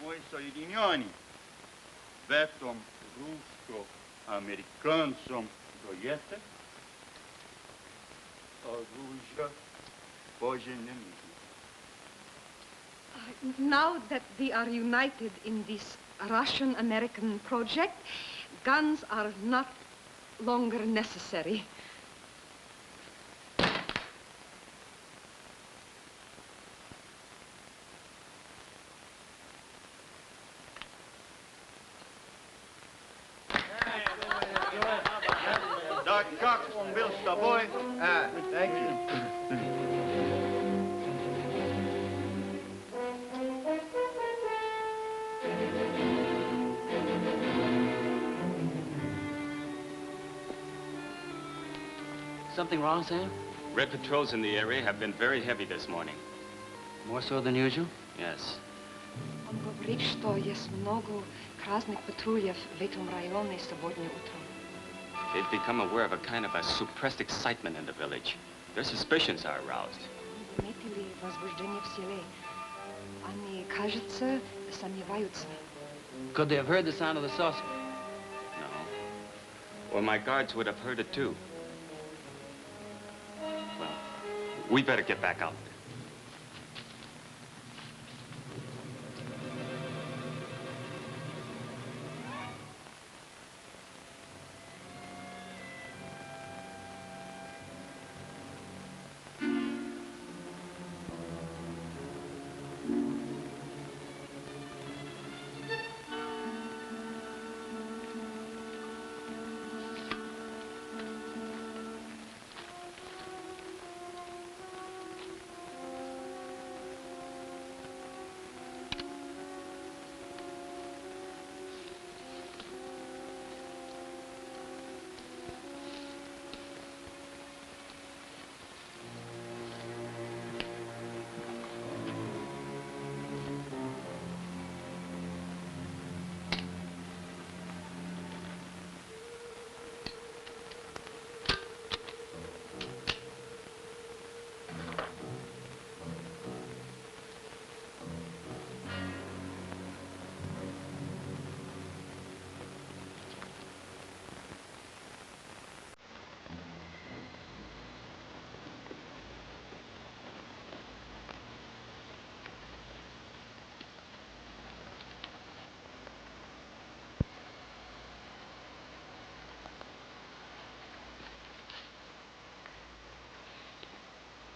R: Мой соединение в этом русско-американском дуэте оружие поженили.
P: Now that we are united in this Russian-American project, guns are not longer necessary.
R: Да как он был с тобой?
M: Thank you.
A: Something wrong, Sam?
O: Red patrols in the area have been very heavy this morning.
A: More so than usual?
O: Yes.
P: Он говорит, что есть много красных патрульев в этом районе сегодня утром.
O: They've become aware of a kind of a suppressed excitement in the village. Their suspicions are aroused.
P: Заметили возбуждение в селе. Они, кажется, сомневаются.
A: Could they have heard the sound of the saucer?
O: No. Or my guards would have heard it too. Well, we better get back out there.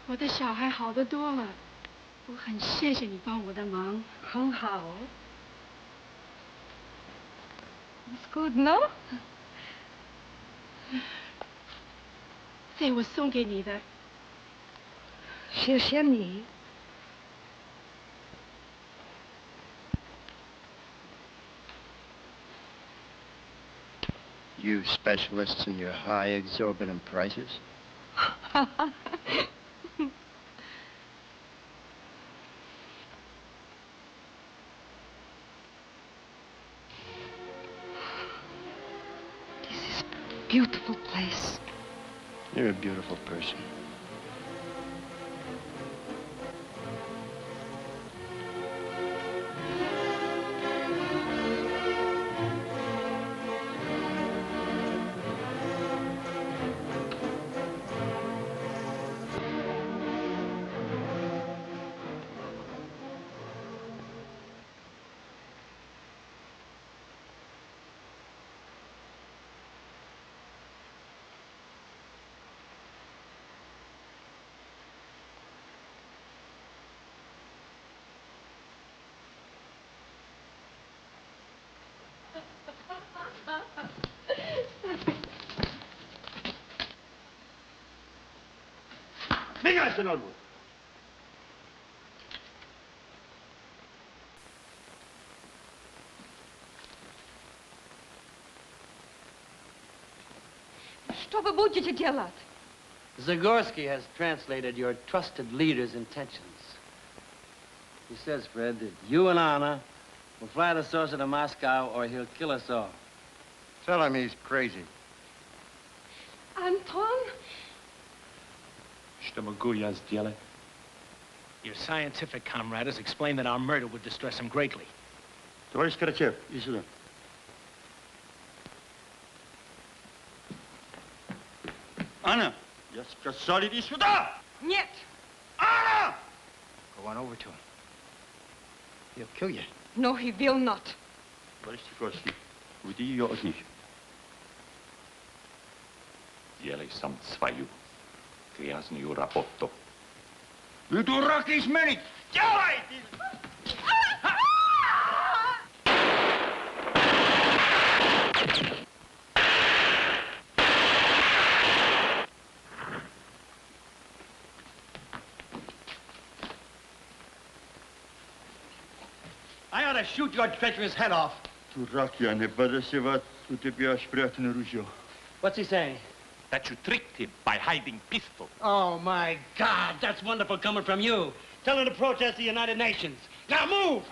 N: 我的小孩好得多了，我很谢谢你帮我的忙。
P: 很好。It's good, no?
N: 这我送给你的。
P: 谢谢你。
F: You specialists in your high exorbitant prices?
P: Beautiful place.
F: You're a beautiful person.
C: Venga, Mr. Norwood.
P: Что вы будете делать?
A: Zagorski has translated your trusted leader's intentions. He says, Fred, that you and Anna will fly the saucer to Moscow or he'll kill us all.
F: Tell him he's crazy.
P: Anton?
I: Что могу я сделать?
U: Your scientific comrade has explained that our murder would distress him greatly.
C: Товарищ Карачев, иди сюда. Anna, я сказал, иди сюда!
P: Нет!
C: Anna!
F: Go on over to him. He'll kill you.
P: No, he will not.
C: Товарищ Сикорский, уведи ее от них.
S: Делай сам свою грязную работу.
C: Вы дурак изменить! Делай!
A: I ought to shoot your treacherous head off.
C: Дурак, я не подозревать, у тебя спрятано ружье.
A: What's he saying?
S: That you tricked him by hiding pistol.
A: Oh, my God, that's wonderful coming from you. Tell him to protest the United Nations. Now move!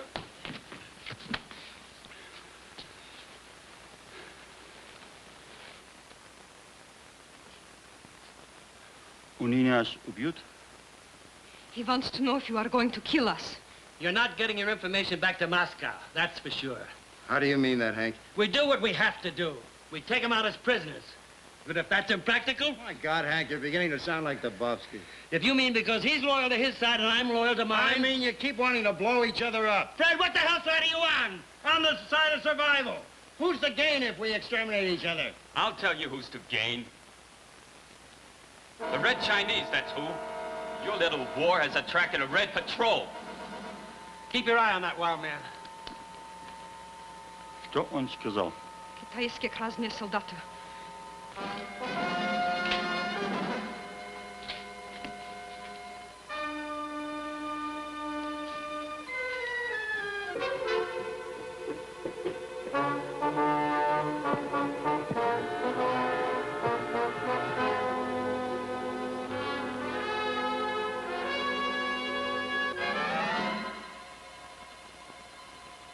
C: Они нас убьют?
P: He wants to know if you are going to kill us.
A: You're not getting your information back to Moscow, that's for sure.
F: How do you mean that, Hank?
A: We do what we have to do. We take them out as prisoners. But if that's impractical...
F: My God, Hank, you're beginning to sound like Dabovsky.
A: If you mean because he's loyal to his side and I'm loyal to mine...
F: I mean you keep wanting to blow each other up.
A: Fred, what the hell side are you on?
F: On the side of survival. Who's to gain if we exterminate each other?
G: I'll tell you who's to gain. The Red Chinese, that's who. Your little war has attracted a Red Patrol.
A: Keep your eye on that wild man.
C: Что он сказал?
P: Китайские красные солдаты.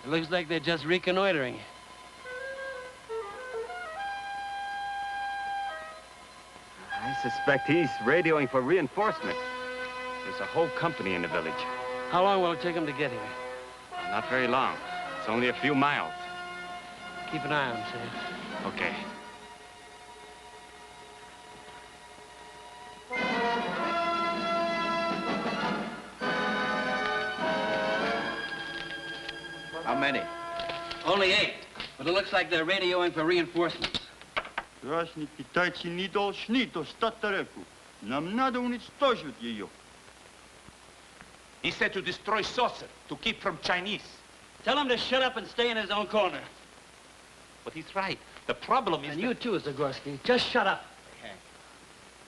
A: It looks like they're just reconnoitering.
O: I suspect he's radioing for reinforcement. There's a whole company in the village.
A: How long will it take them to get here?
O: Not very long. It's only a few miles.
A: Keep an eye on them, Sam.
O: Okay.
M: How many?
A: Only 8. But it looks like they're radioing for reinforcements.
C: Красные китайцы не должны достать реку. Нам надо уничтожить ее.
D: He said to destroy saucer, to keep from Chinese.
A: Tell him to shut up and stay in his own corner.
D: But he's right. The problem is
A: And you too, Zagorski. Just shut up.
F: Hank,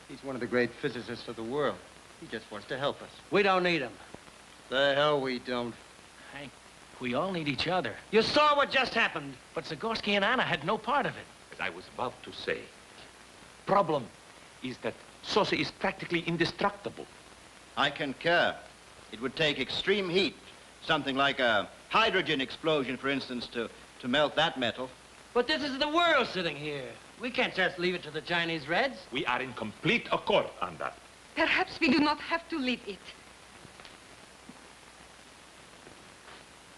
F: he's one of the great physicists of the world. He just wants to help us.
A: We don't need him.
F: The hell we don't.
U: Hank, we all need each other.
A: You saw what just happened.
U: But Zagorski and Anna had no part of it.
D: As I was about to say, problem is that saucer is practically indestructible.
T: I concur. It would take extreme heat, something like a hydrogen explosion, for instance, to melt that metal.
A: But this is the world sitting here. We can't just leave it to the Chinese Reds.
D: We are in complete accord on that.
P: Perhaps we do not have to leave it.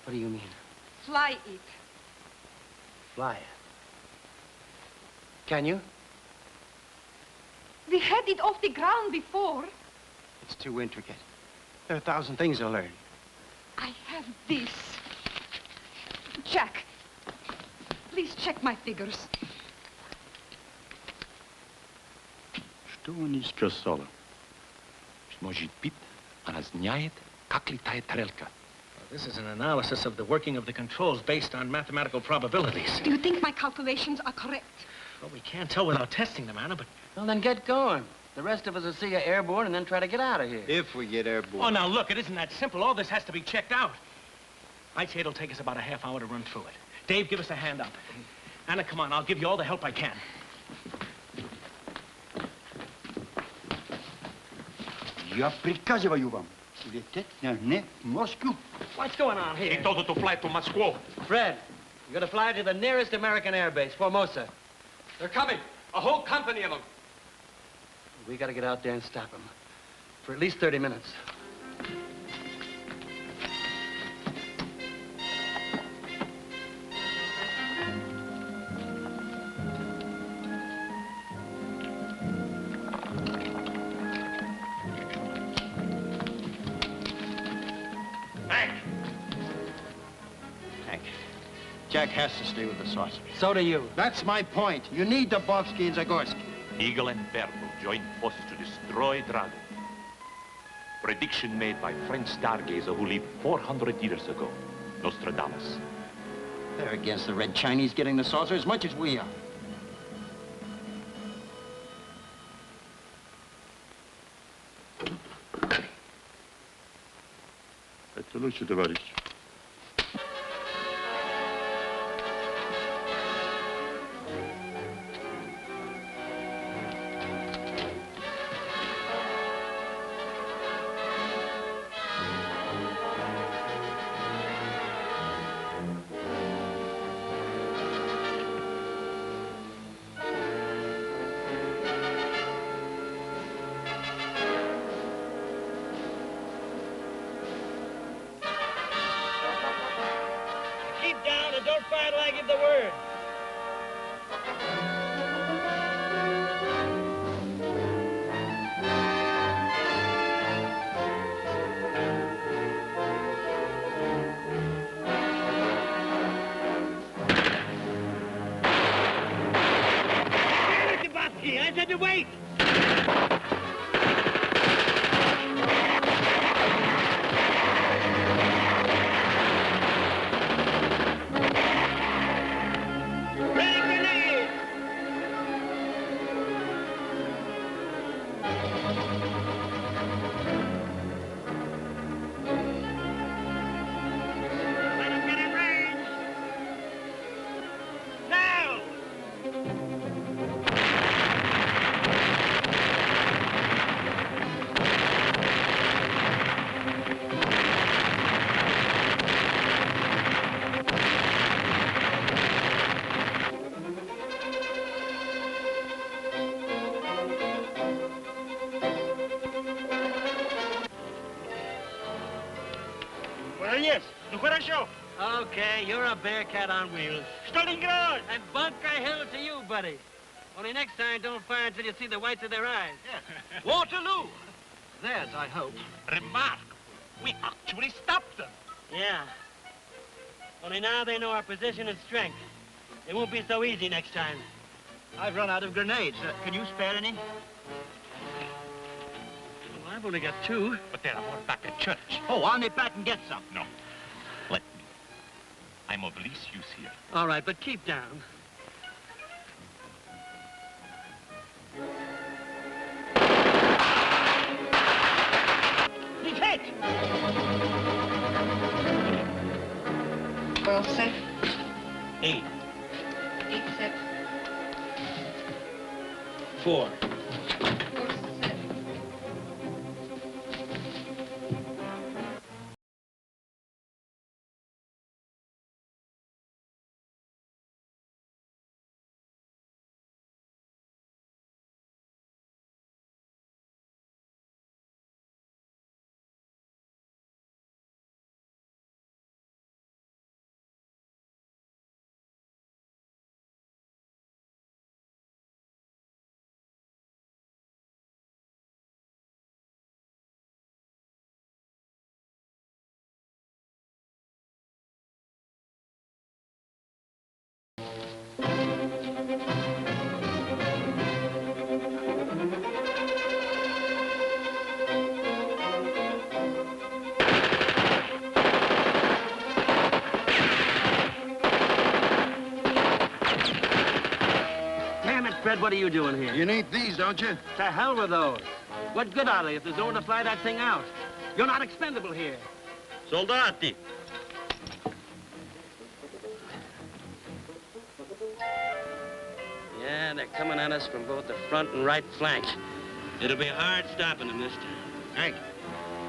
A: What do you mean?
P: Fly it.
A: Fly it. Can you?
P: We had it off the ground before.
F: It's too intricate. There are 1,000 things to learn.
P: I have this. Jack, please check my figures.
S: Что они сейчас сало? Может быть, она знает, как летает тарелка.
U: This is an analysis of the working of the controls based on mathematical probabilities.
P: Do you think my calculations are correct?
U: Well, we can't tell without testing them, Anna, but...
A: Well, then get going. The rest of us will see you airborne and then try to get out of here.
F: If we get airborne.
U: Oh, now, look, it isn't that simple. All this has to be checked out. I'd say it'll take us about a half hour to run through it. Dave, give us a hand up. Anna, come on. I'll give you all the help I can.
Q: Я приказываю вам лететь на Москву.
A: What's going on here?
D: He told her to fly to Moscow.
A: Fred, you're gonna fly to the nearest American airbase, Formosa.
B: They're coming. A whole company of them.
A: We gotta get out there and stop them. For at least 30 minutes.
F: Hank, Jack has to stay with the saucer.
A: So do you.
F: That's my point. You need Dabovsky and Zagorski.
D: Eagle and Bear will join forces to destroy Dragon. Prediction made by French stargazer who lived 400 years ago, Nostradamus.
F: They're against the Red Chinese getting the saucer as much as we are.
R: Это лучше, товарищ.
E: Keep down and don't fire till I give the word. Damn it, Dabovsky, I said to wait. Let him get in range. Now! Молодец! Ну хорошо!
A: Okay, you're a bear cat on wheels.
E: Stalingrad!
A: And bunker hill to you, buddy. Only next time, don't fire until you see the whites of their eyes.
E: Waterloo!
A: Theirs, I hope.
E: Remarkable. We actually stopped them.
A: Yeah. Only now they know our position and strength. It won't be so easy next time.
T: I've run out of grenades. Can you spare any?
E: Well, I've only got 2.
D: But there are more back at church.
T: Oh, on the back and get some.
D: No. Let me. I'm of least use here.
E: All right, but keep down. He's hit!
P: Well set.
E: 8.
P: 8 set.
E: 4.
P: 4 set.
E: Fred, what are you doing here?
Q: You need these, don't you?
E: To hell with those. What good are they if there's no one to fly that thing out? You're not expendable here.
C: Soldati.
A: Yeah, they're coming at us from both the front and right flank. It'll be hard stopping them, mister.
T: Hank,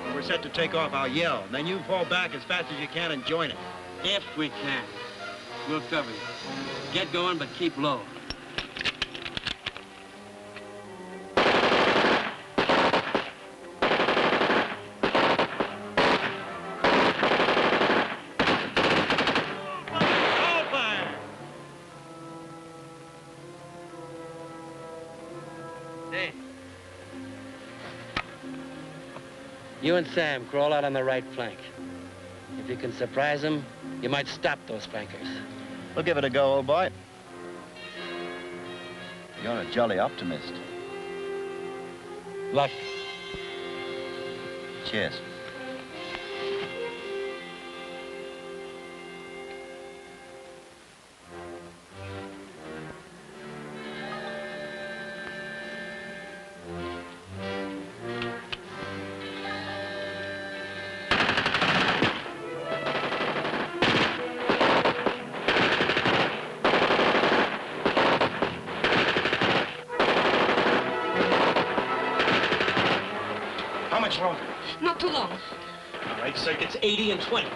T: when we're set to take off, I'll yell. Then you fall back as fast as you can and join it.
A: If we can. We'll cover you. Get going, but keep low. You and Sam crawl out on the right flank. If you can surprise them, you might stop those flankers.
T: We'll give it a go, old boy. You're a jolly optimist.
A: Luck.
T: Cheers.
E: How much longer?
P: Not too long.
E: All right, circuits 80 and 20.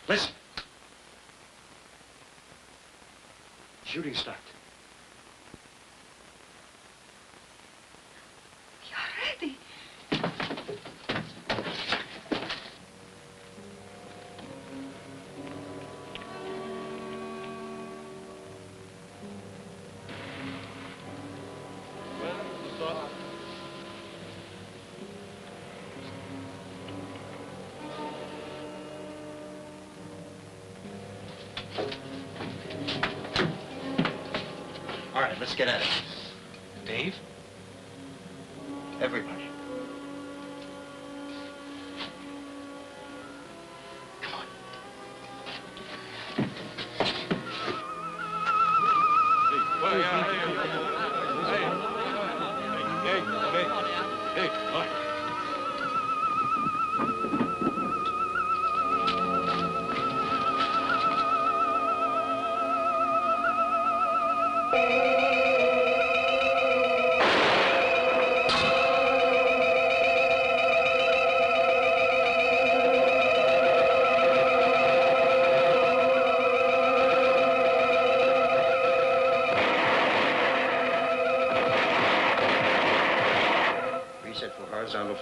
E: Listen. Shooting stopped.
P: We are ready.
T: All right, let's get at it.
E: Dave?
T: Everybody. Come on.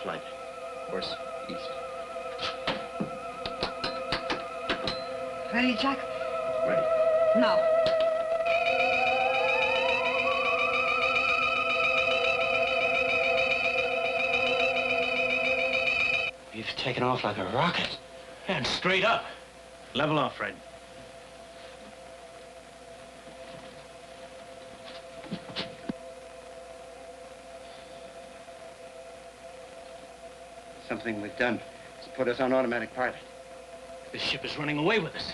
F: flight. Course east.
P: Ready, Jack?
F: Ready.
P: Now.
F: You've taken off like a rocket.
U: And straight up. Level off, Fred.
F: Something we've done has put us on automatic pilot.
U: This ship is running away with us.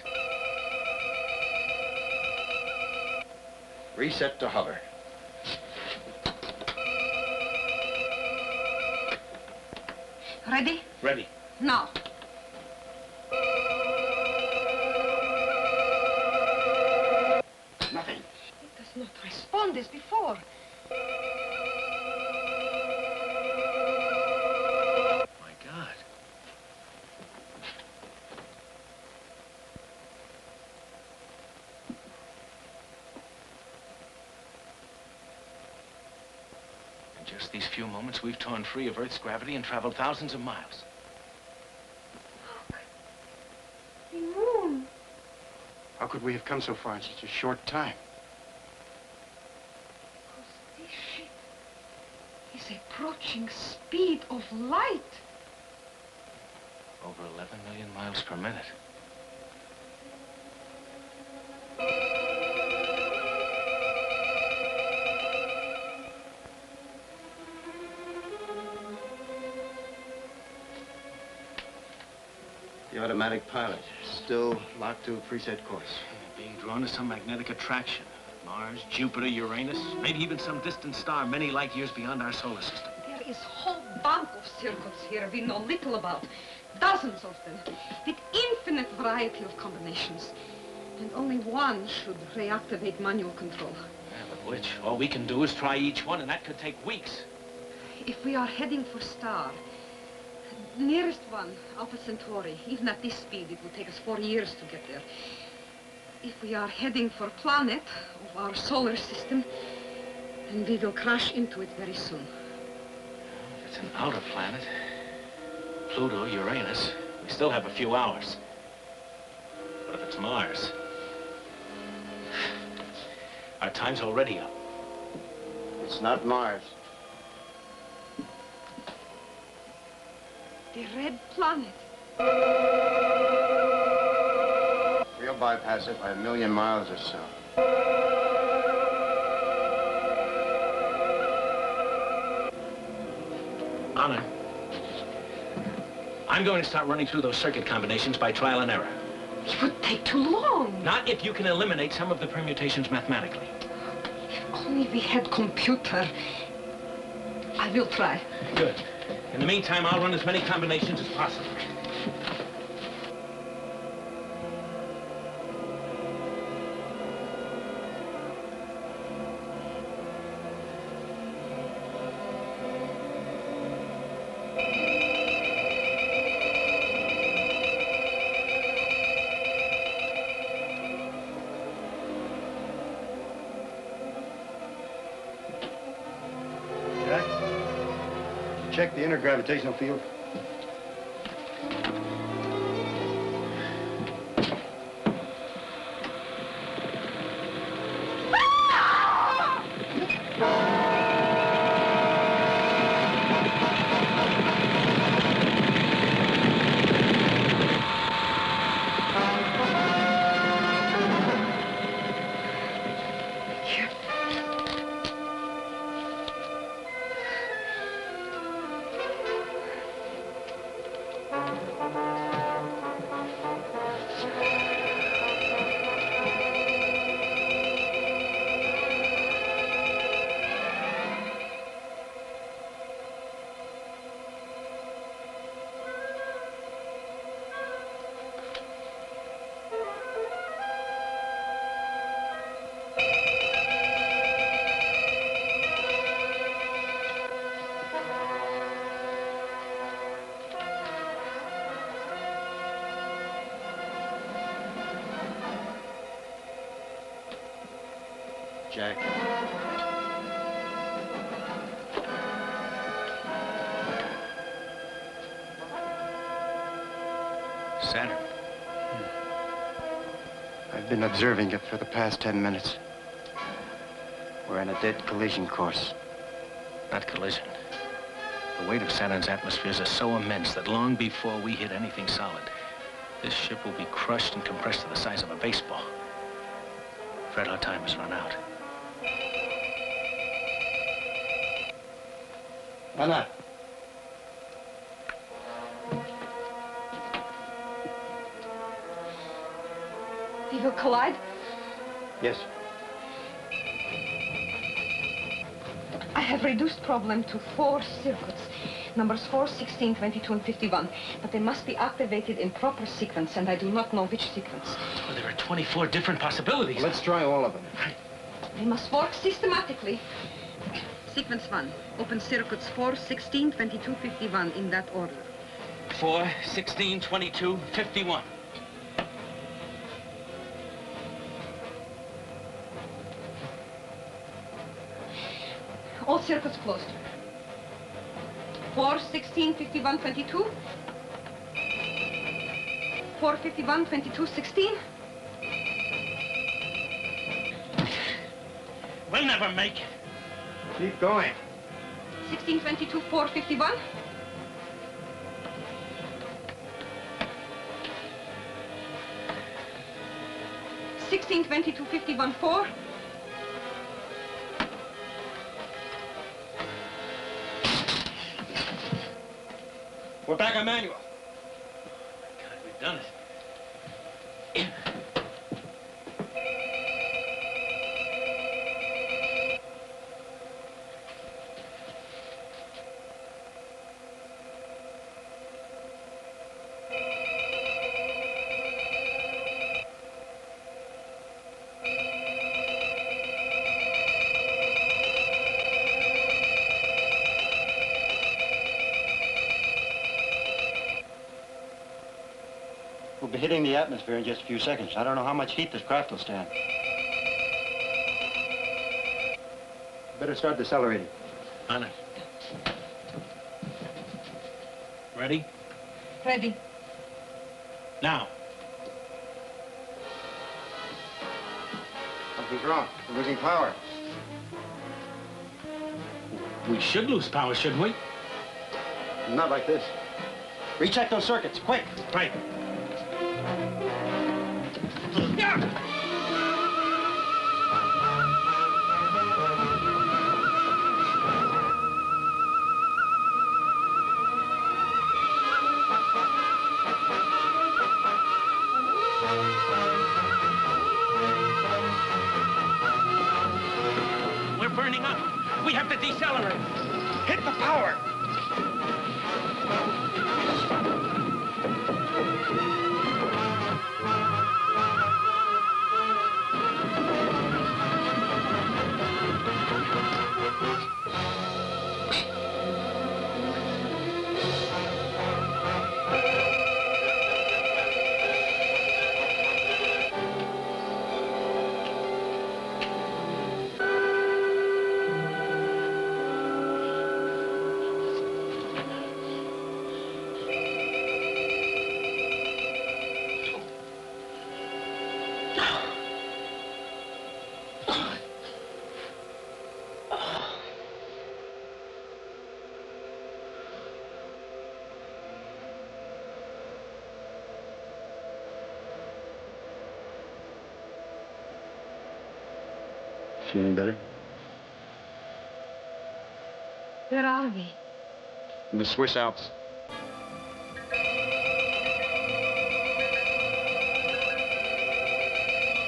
F: Reset to hover.
P: Ready?
U: Ready.
P: Now.
F: Nothing.
P: It does not respond as before.
U: My God. In just these few moments, we've torn free of Earth's gravity and traveled thousands of miles.
P: The moon.
F: How could we have come so far in such a short time?
P: This ship is approaching speed of light.
U: Over 11 million miles per minute.
F: The automatic pilot, still locked to a preset course.
U: Being drawn to some magnetic attraction. Mars, Jupiter, Uranus, maybe even some distant star many light years beyond our solar system.
P: There is whole bank of circuits here we know little about. Dozens of them, with infinite variety of combinations. And only one should reactivate manual control.
U: Yeah, but which? All we can do is try each one, and that could take weeks.
P: If we are heading for star, the nearest one, Alpha Centauri, even at this speed, it would take us 4 years to get there. If we are heading for planet of our solar system, then we will crash into it very soon.
U: If it's an outer planet, Pluto, Uranus, we still have a few hours. But if it's Mars, our time's already up.
F: It's not Mars.
P: The red planet.
F: We'll bypass it by 1 million miles or so.
U: Anna, I'm going to start running through those circuit combinations by trial and error.
P: It would take too long.
U: Not if you can eliminate some of the permutations mathematically.
P: If only we had computer. I will try.
U: Good. In the meantime, I'll run as many combinations as possible.
Q: Jack, check the intergravitational field.
F: Jack.
U: Saturn.
F: I've been observing it for the past 10 minutes. We're in a dead collision course.
U: Not collision. The weight of Saturn's atmospheres is so immense that long before we hit anything solid, this ship will be crushed and compressed to the size of a baseball. Fred, our time has run out.
F: Anna.
P: We will collide?
F: Yes.
P: I have reduced problem to 4 circuits. Numbers 4, 16, 22, and 51. But they must be activated in proper sequence, and I do not know which sequence.
U: Oh, there are 24 different possibilities.
F: Well, let's try all of them.
P: They must work systematically. Sequence 1. Open circuits 4, 16, 22, 51 in that order.
U: 4, 16, 22, 51.
P: All circuits closed. 4, 16, 51, 22. 4, 51, 22, 16.
U: We'll never make it.
F: Keep going.
P: 16, 22, 4, 51. Sixteen, 22, 51, 4.
F: We're back on manual.
U: God, we've done it.
F: We'll be hitting the atmosphere in just a few seconds. I don't know how much heat this craft will stand. Better start decelerating.
U: On it. Ready?
P: Ready.
U: Now.
F: Something's wrong. We're losing power.
U: We should lose power, shouldn't we?
F: Not like this. Recheck those circuits, quick.
U: Right. We're burning up. We have to decelerate.
F: Hit the power. Feeling better?
P: Where are we?
F: In the Swiss Alps.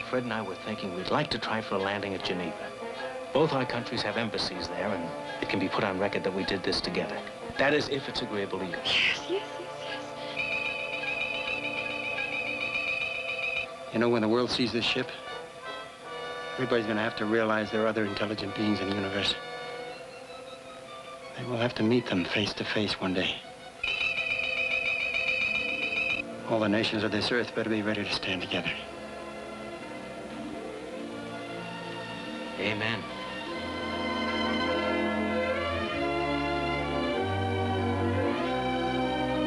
U: Fred and I were thinking we'd like to try for a landing at Geneva. Both our countries have embassies there, and it can be put on record that we did this together. That is, if it's agreeable to you.
P: Yes, yes, yes,
F: You know, when the world sees this ship, everybody's going to have to realize there are other intelligent beings in the universe. They will have to meet them face to face one day. All the nations of this earth better be ready to stand together.
U: Amen.